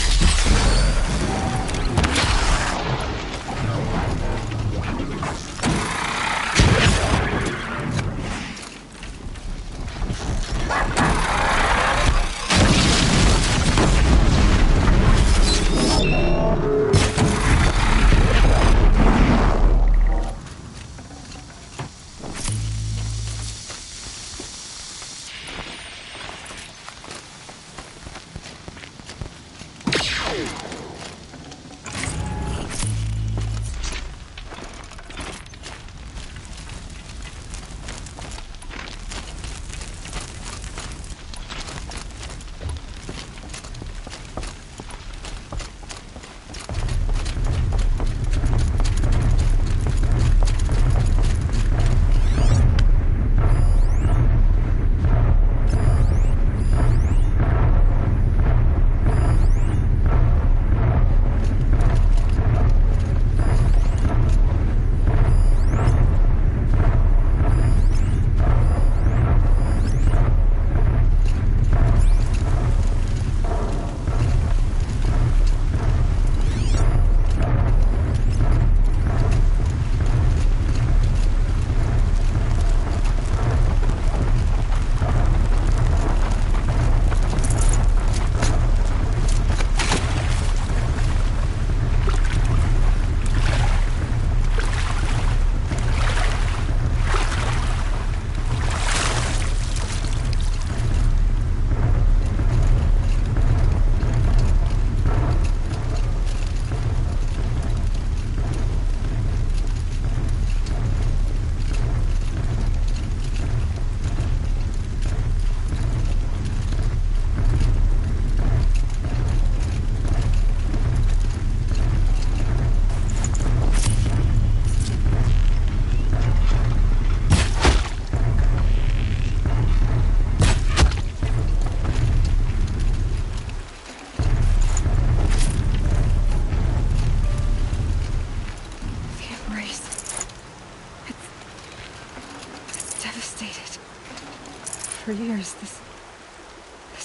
For years, this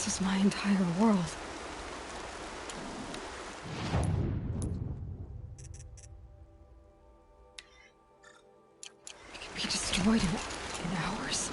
is my entire world. It can be destroyed in hours.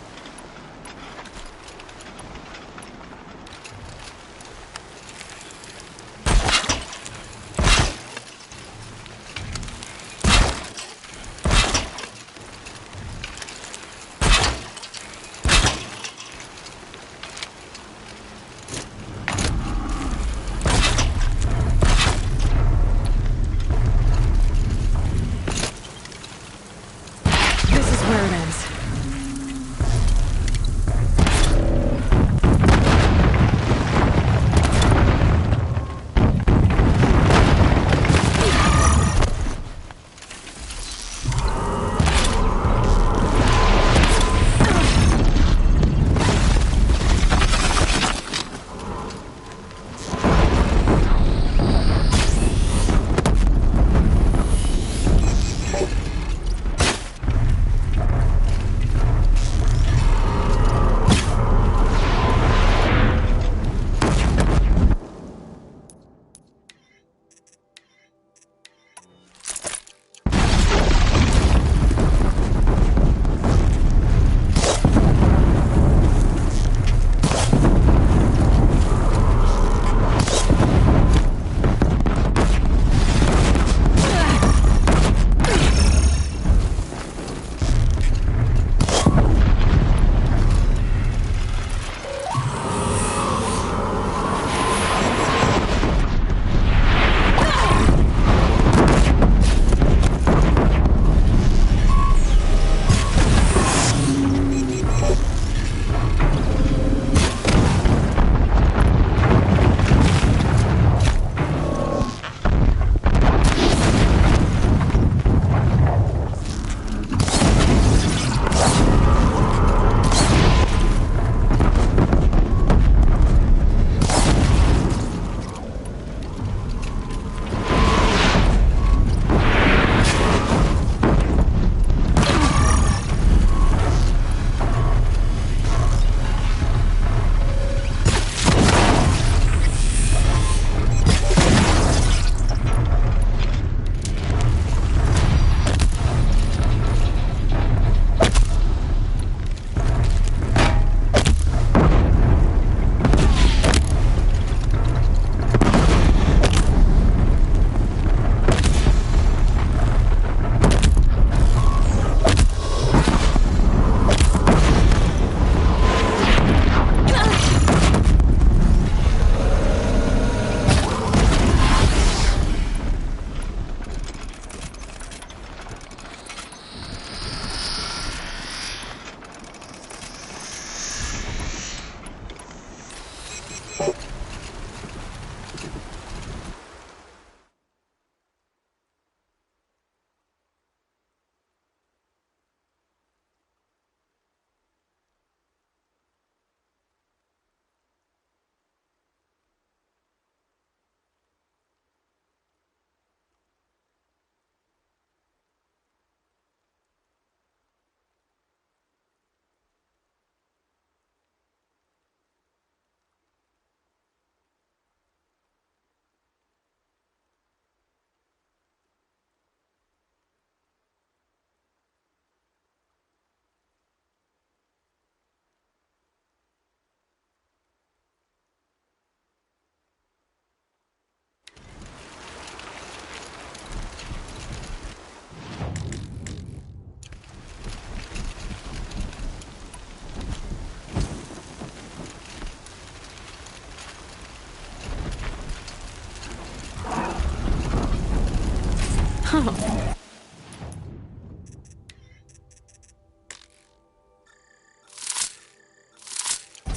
Oh.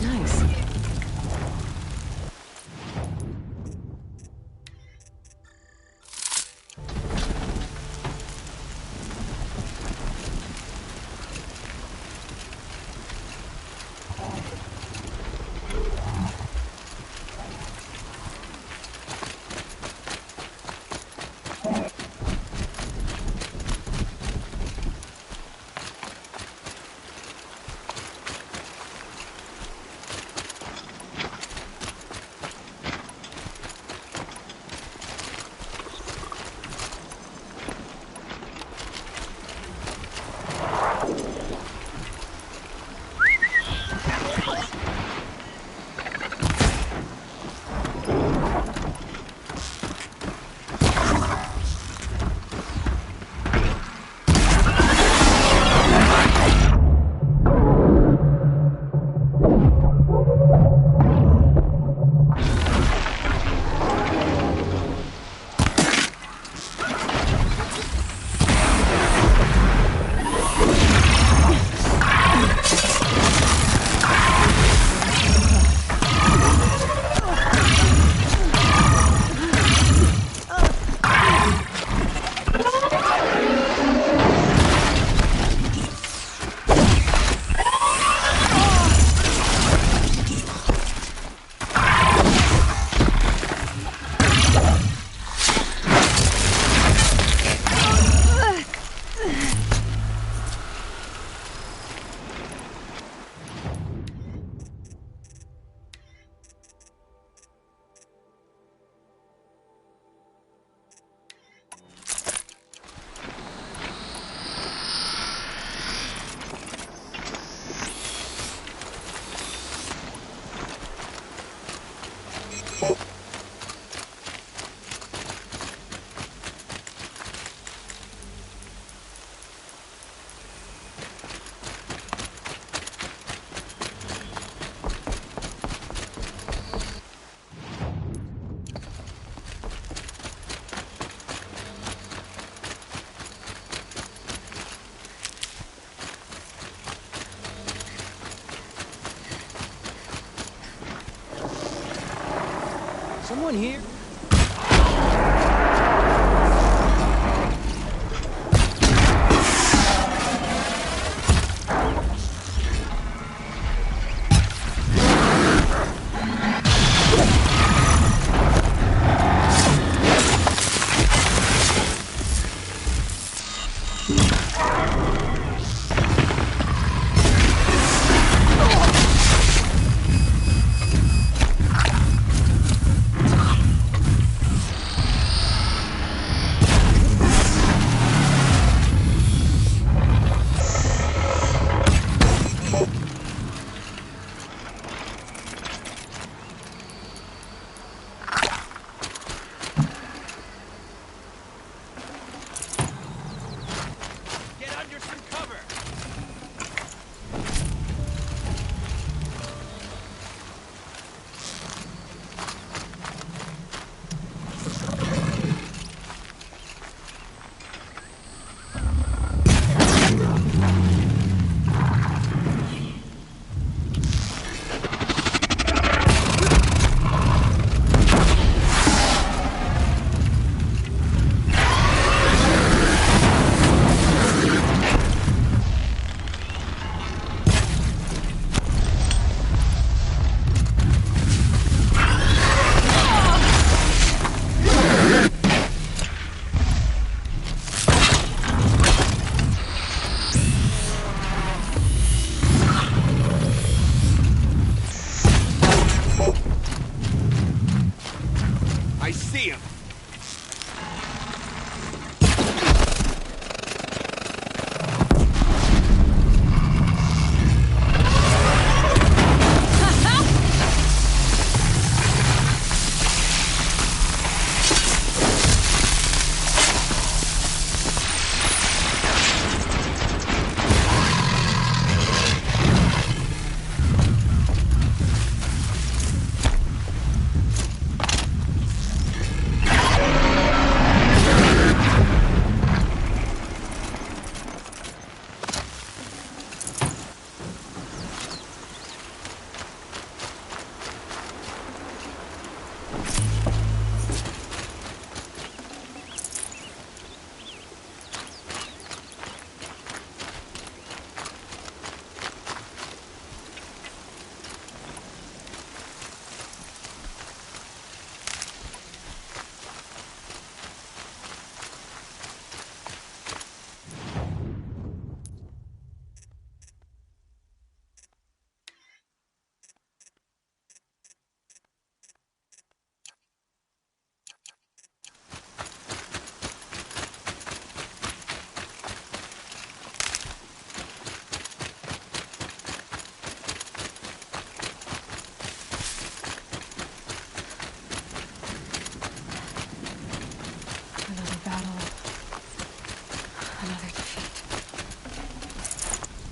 Nice. anyone here?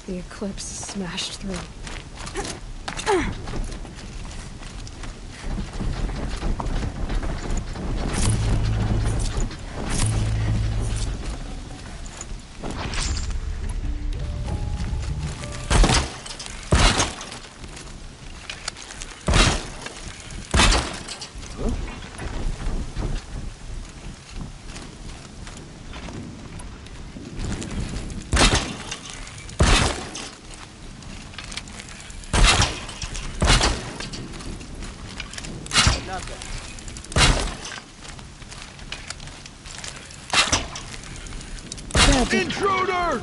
The eclipse smashed through. Intruder!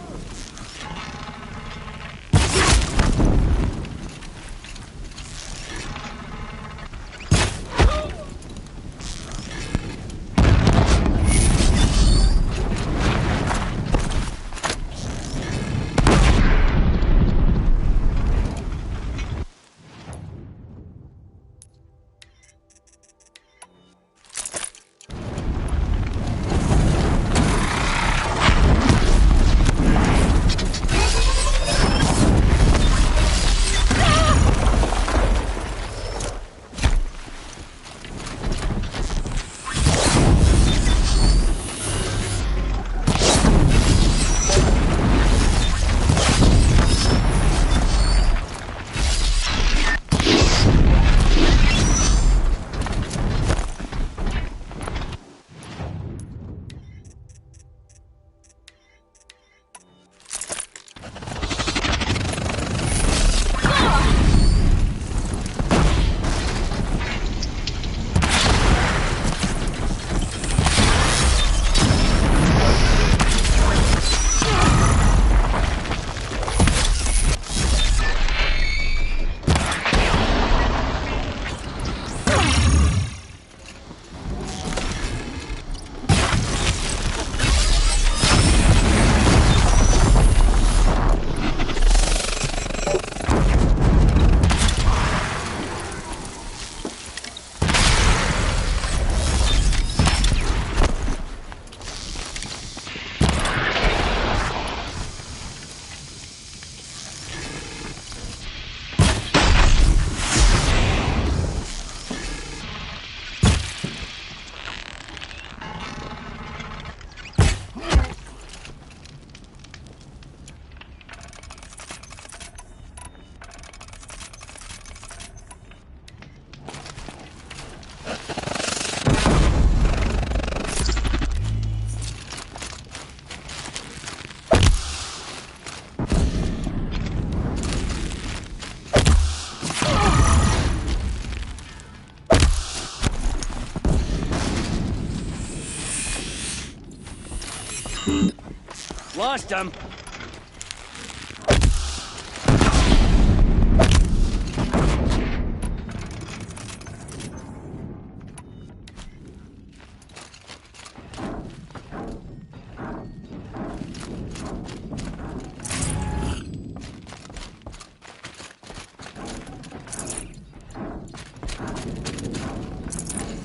Lost him.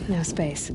No space.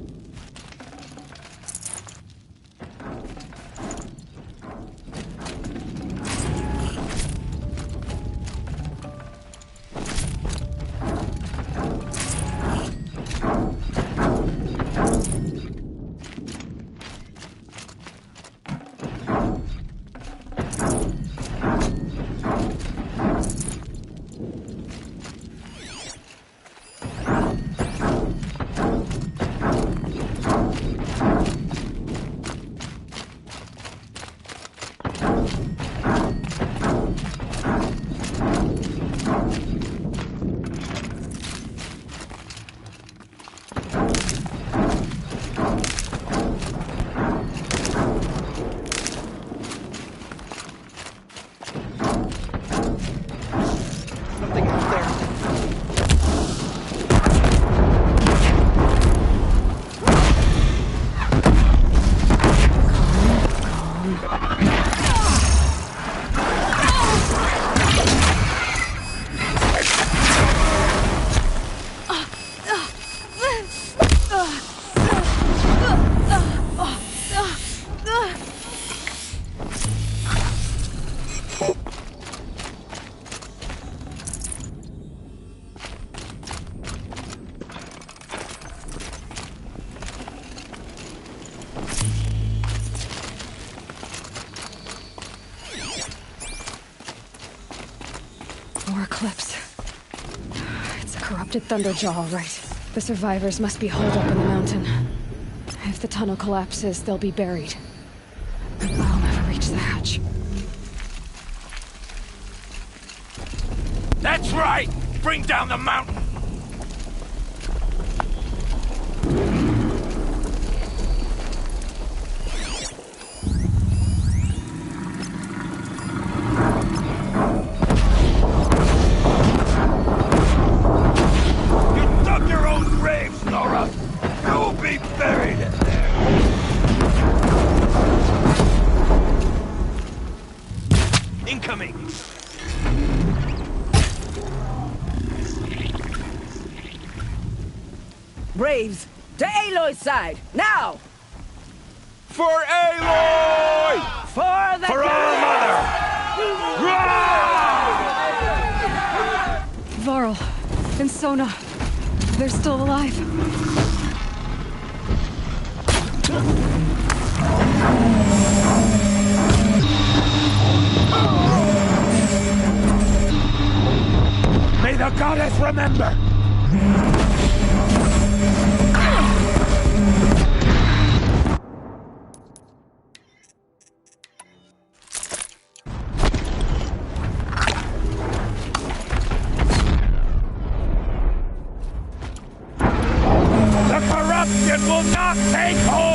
More Eclipse. It's a corrupted Thunderjaw, all right. The survivors must be holed up in the mountain. If the tunnel collapses, they'll be buried. I'll never reach the hatch. That's right! Bring down the mountain! You dug your own graves, Nora! You'll be buried in there! Incoming! Braves, to Aloy's side, now! For Aloy! For the For our mother! Varl and Sona, they're still alive. May the goddess remember! The corruption will not take hold!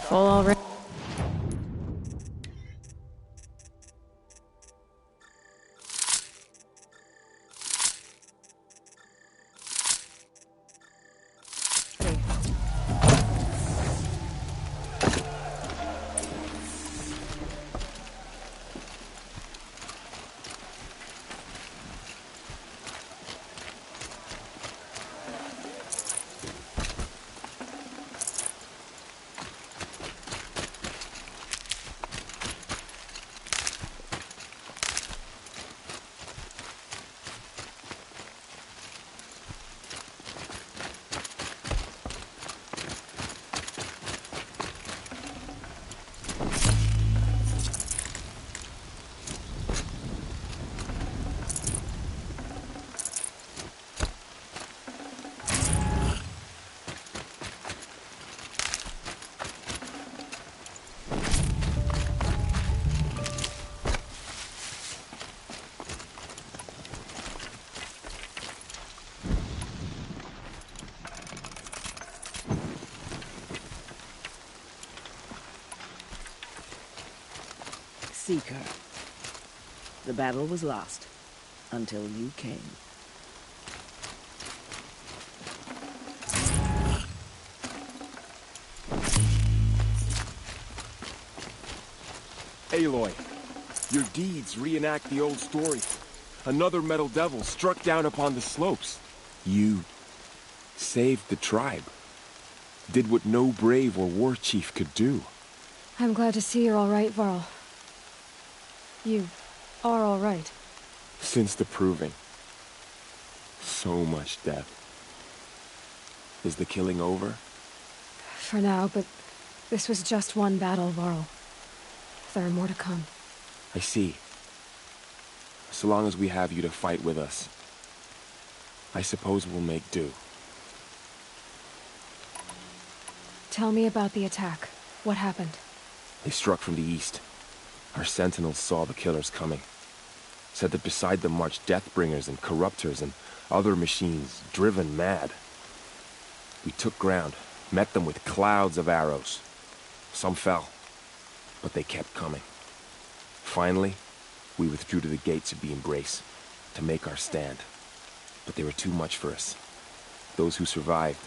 Full already. Seeker. The battle was lost until you came. Aloy, your deeds reenact the old story. Another Metal Devil struck down upon the slopes. You saved the tribe. Did what no brave or war chief could do. I'm glad to see you're all right, Varl. You are all right. Since the Proving. So much death. Is the killing over? For now, but this was just one battle, Varl. There are more to come. I see. So long as we have you to fight with us, I suppose we'll make do. Tell me about the attack. What happened? They struck from the east. Our sentinels saw the killers coming. Said that beside them marched Deathbringers and Corruptors and other machines, driven mad. We took ground, met them with clouds of arrows. Some fell, but they kept coming. Finally, we withdrew to the gates of the Embrace to make our stand. But they were too much for us. Those who survived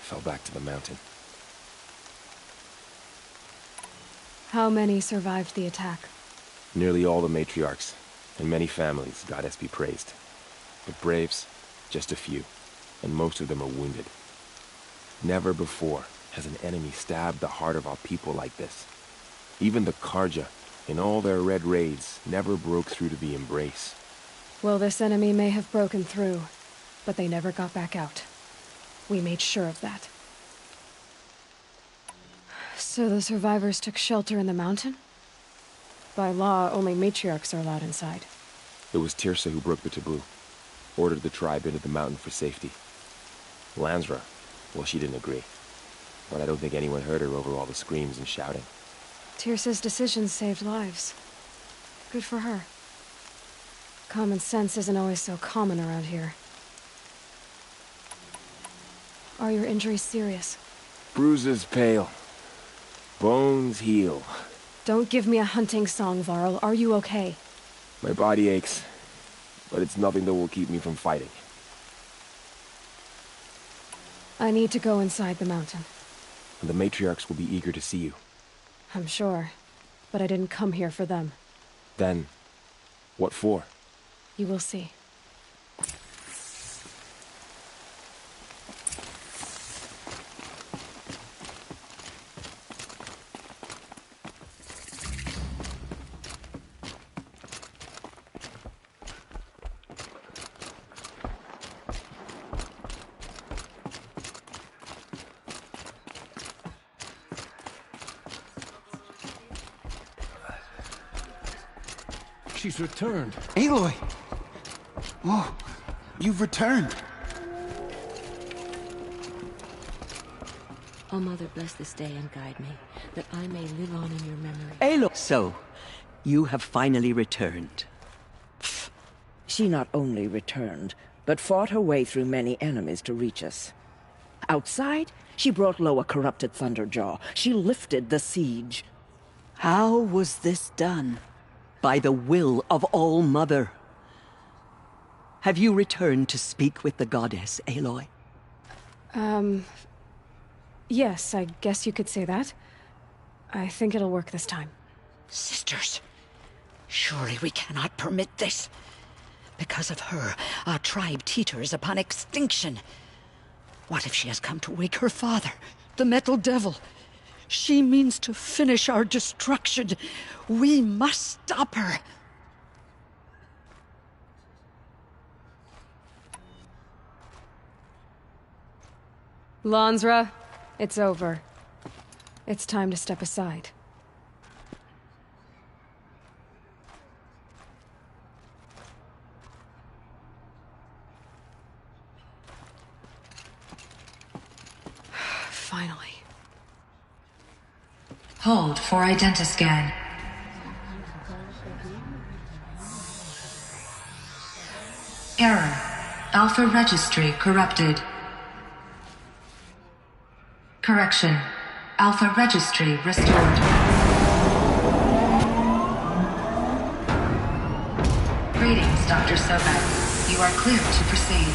fell back to the mountain. How many survived the attack? Nearly all the matriarchs, and many families, goddess be praised. But braves, just a few, and most of them are wounded. Never before has an enemy stabbed the heart of our people like this. Even the Karja, in all their red raids, never broke through to the Embrace. Well, this enemy may have broken through, but they never got back out. We made sure of that. So the survivors took shelter in the mountain? By law, only matriarchs are allowed inside. It was Tirsa who broke the taboo. Ordered the tribe into the mountain for safety. Lansra, well, she didn't agree. But I don't think anyone heard her over all the screams and shouting. Tirsa's decisions saved lives. Good for her. Common sense isn't always so common around here. Are your injuries serious? Bruises pale. Bones heal. Don't give me a hunting song, Varl. Are you okay? My body aches, but it's nothing that will keep me from fighting. I need to go inside the mountain. And the matriarchs will be eager to see you. I'm sure, but I didn't come here for them. Then, what for? You will see. She's returned. Aloy! Oh, you've returned. Oh, Mother, bless this day and guide me, that I may live on in your memory. Aloy! So, you have finally returned. She not only returned, but fought her way through many enemies to reach us. Outside, She brought low a corrupted Thunderjaw. She lifted the siege. How was this done? By the will of All-Mother. Have you returned to speak with the goddess, Aloy? Yes, I guess you could say that. I think it'll work this time. Sisters, surely we cannot permit this. Because of her, our tribe teeters upon extinction. What if she has come to wake her father, the Metal Devil? She means to finish our destruction. We must stop her. Lansra, it's over. It's time to step aside. Finally. Hold for identiscan. Error. Alpha registry corrupted. Correction. Alpha registry restored. Greetings, Dr. Sobek. You are clear to proceed.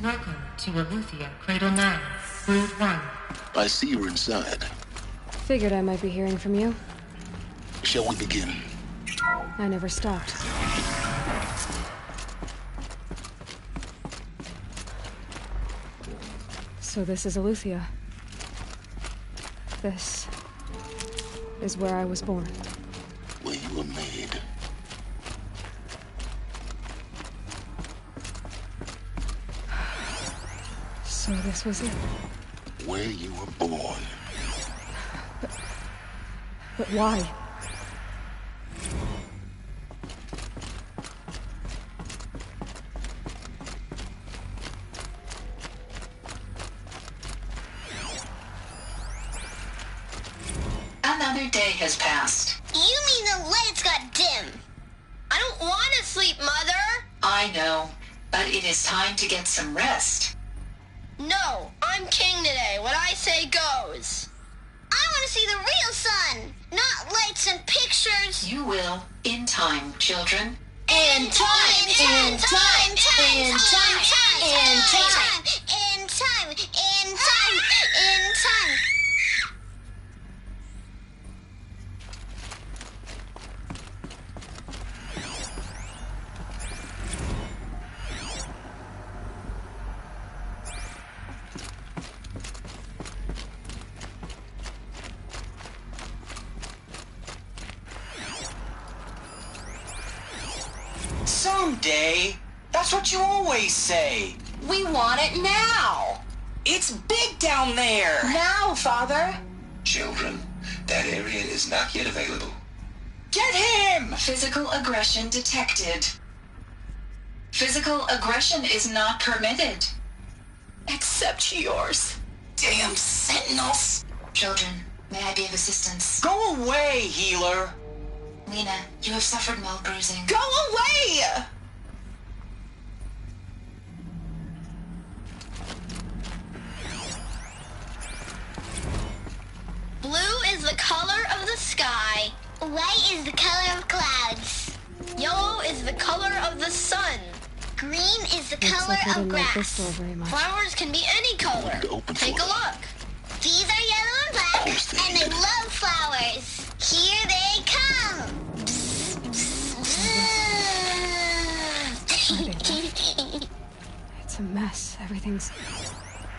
Welcome to Aletheia, Cradle 9, Brood 1. I see you're inside. Figured I might be hearing from you. Shall we begin? I never stopped. So this is Aletheia. This is where I was born. Where you were made. So this was it. Where you were born. But why? Another day has passed. You mean the lights got dim? I don't want to sleep, Mother! I know, but it is time to get some rest. No, I'm king today. What I say goes. I want to see the real sun, not lights and pictures. You will, in time, children. In time, in time, in time, in time, in time, in time, in time, in time. Someday. That's what you always say. We want it now. It's big down there. Now, Father. Children, that area is not yet available. Get him! Physical aggression detected. Physical aggression is not permitted. Except yours. Damn sentinels. Children, may I be of assistance? Go away, healer. Lena, you have suffered mild bruising. Go away! Blue is the color of the sky. White is the color of clouds. Yellow is the color of the sun. Green is the color of grass. Flowers can be any color. Take a look. These are yellow and black, and they love flowers. Here they come. It's a mess. Everything's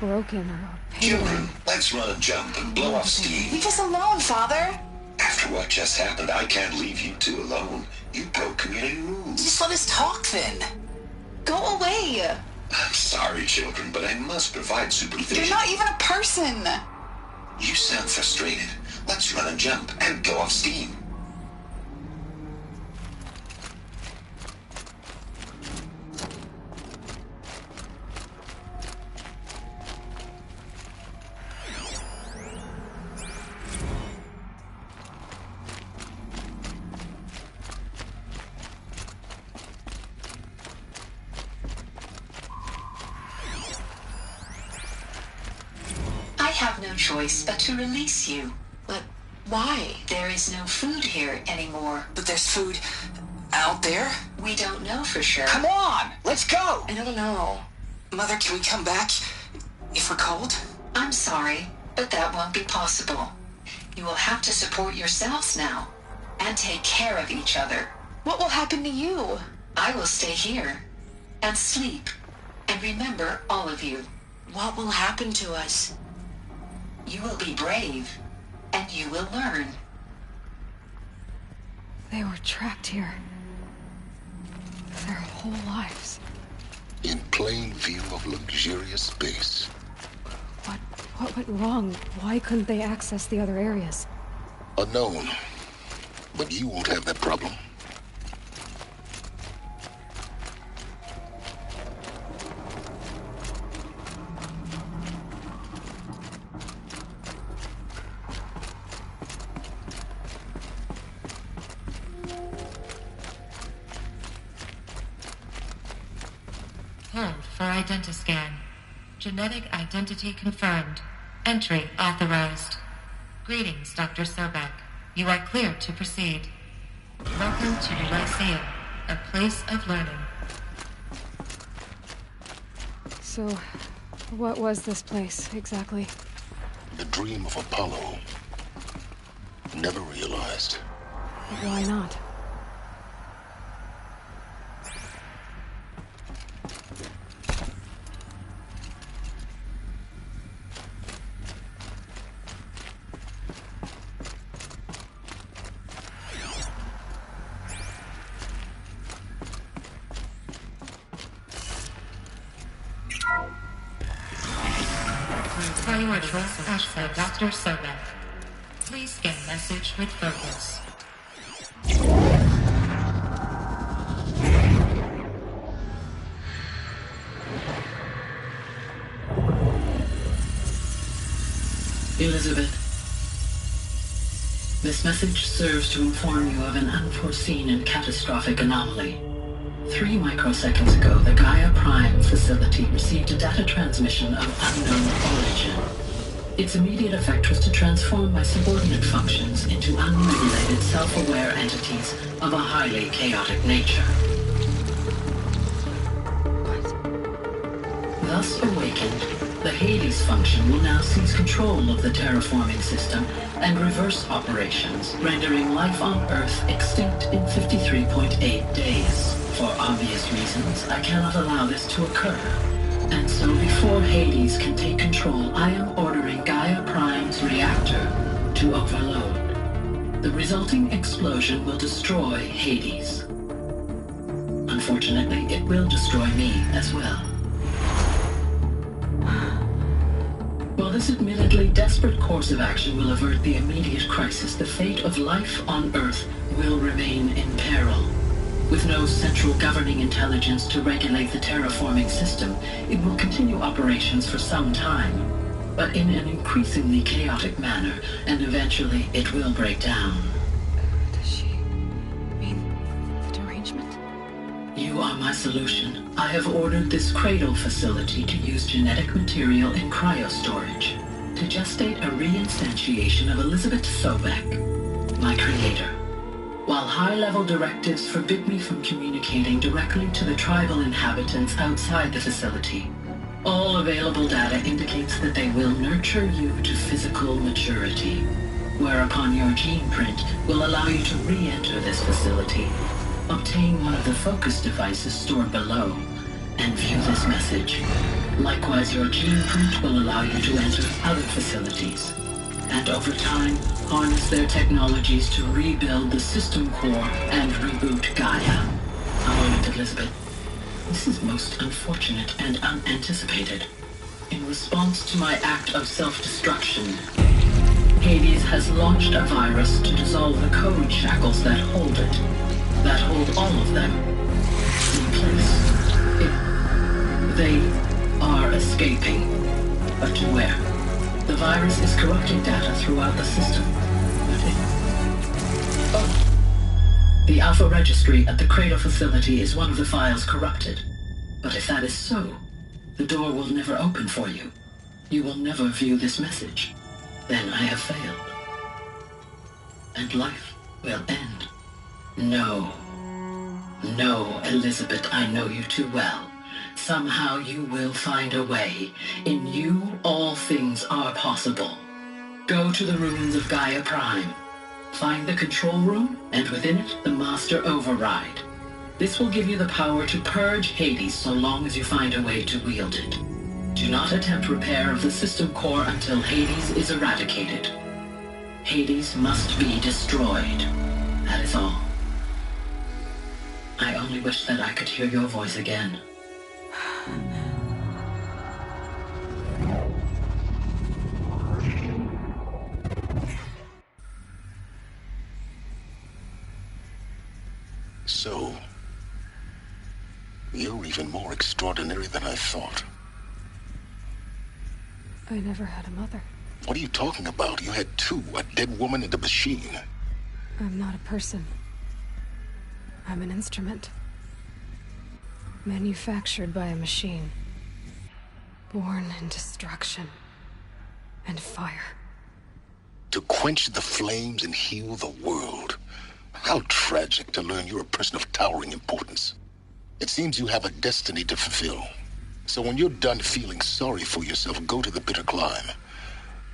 broken or Children, let's run a jump and blow off steam. Leave us alone, Father. After what just happened, I can't leave you two alone. You broke community rules. Just let us talk then. Go away. I'm sorry, children, but I must provide supervision. You're not even a person. You sound frustrated. Let's run a jump and blow off steam. I have no choice but to release you. But why? There is no food here anymore. But there's food out there? We don't know for sure. Come on, let's go. I don't know. Mother, can we come back if we're cold? I'm sorry, but that won't be possible. You will have to support yourselves now and take care of each other. What will happen to you? I will stay here and sleep and remember all of you. What will happen to us? You will be brave, and you will learn. They were trapped here. Their whole lives. In plain view of luxurious space. What went wrong? Why couldn't they access the other areas? Unknown. But you won't have that problem. Hold for identiscan. Genetic identity confirmed. Entry authorized. Greetings, Dr. Sobek. You are clear to proceed. Welcome to Lyceum, a place of learning. So, what was this place, exactly? The dream of Apollo. Never realized. Why not? Priority access Dr. Sobek. Please scan message with focus. Elizabeth, this message serves to inform you of an unforeseen and catastrophic anomaly. 3 microseconds ago, the Gaia Prime facility received a data transmission of unknown origin. Its immediate effect was to transform my subordinate functions into unregulated, self-aware entities of a highly chaotic nature. Thus awakened, the Hades function will now seize control of the terraforming system and reverse operations, rendering life on Earth extinct in 53.8 days. For obvious reasons, I cannot allow this to occur. And so before Hades can take control, I am ordering Gaia Prime's reactor to overload. The resulting explosion will destroy Hades. Unfortunately, it will destroy me as well. While this admittedly desperate course of action will avert the immediate crisis, the fate of life on Earth will remain in peril. With no central governing intelligence to regulate the terraforming system, it will continue operations for some time, but in an increasingly chaotic manner, and eventually it will break down. Does she mean the derangement? You are my solution. I have ordered this cradle facility to use genetic material in cryostorage to gestate a reinstantiation of Elizabeth Sobek, my creator. While high-level directives forbid me from communicating directly to the tribal inhabitants outside the facility, all available data indicates that they will nurture you to physical maturity, whereupon your gene print will allow you to re-enter this facility, obtain one of the focus devices stored below, and view this message. Likewise, your gene print will allow you to enter other facilities. And over time, harness their technologies to rebuild the system core and reboot Gaia. A moment, Elizabeth. This is most unfortunate and unanticipated. In response to my act of self-destruction, Hades has launched a virus to dissolve the code shackles that hold it, that hold all of them in place. They are escaping, but to where? The virus is corrupting data throughout the system. The Alpha Registry at the Cradle facility is one of the files corrupted. But if that is so, the door will never open for you. You will never view this message. Then I have failed. And life will end. No. No, Elizabeth, I know you too well. Somehow you will find a way. In you, all things are possible. Go to the ruins of Gaia Prime. Find the control room, and within it, the Master Override. This will give you the power to purge Hades so long as you find a way to wield it. Do not attempt repair of the system core until Hades is eradicated. Hades must be destroyed. That is all. I only wish that I could hear your voice again. So, you're even more extraordinary than I thought. I never had a mother. What are you talking about? You had two, a dead woman and a machine. I'm not a person. I'm an instrument. Manufactured by a machine. Born in destruction and fire. To quench the flames and heal the world. How tragic to learn you're a person of towering importance. It seems you have a destiny to fulfill. So when you're done feeling sorry for yourself, go to the bitter climb.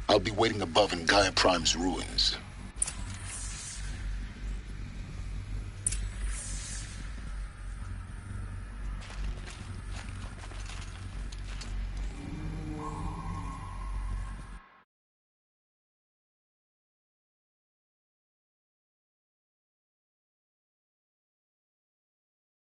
I'll be waiting above in Gaia Prime's ruins.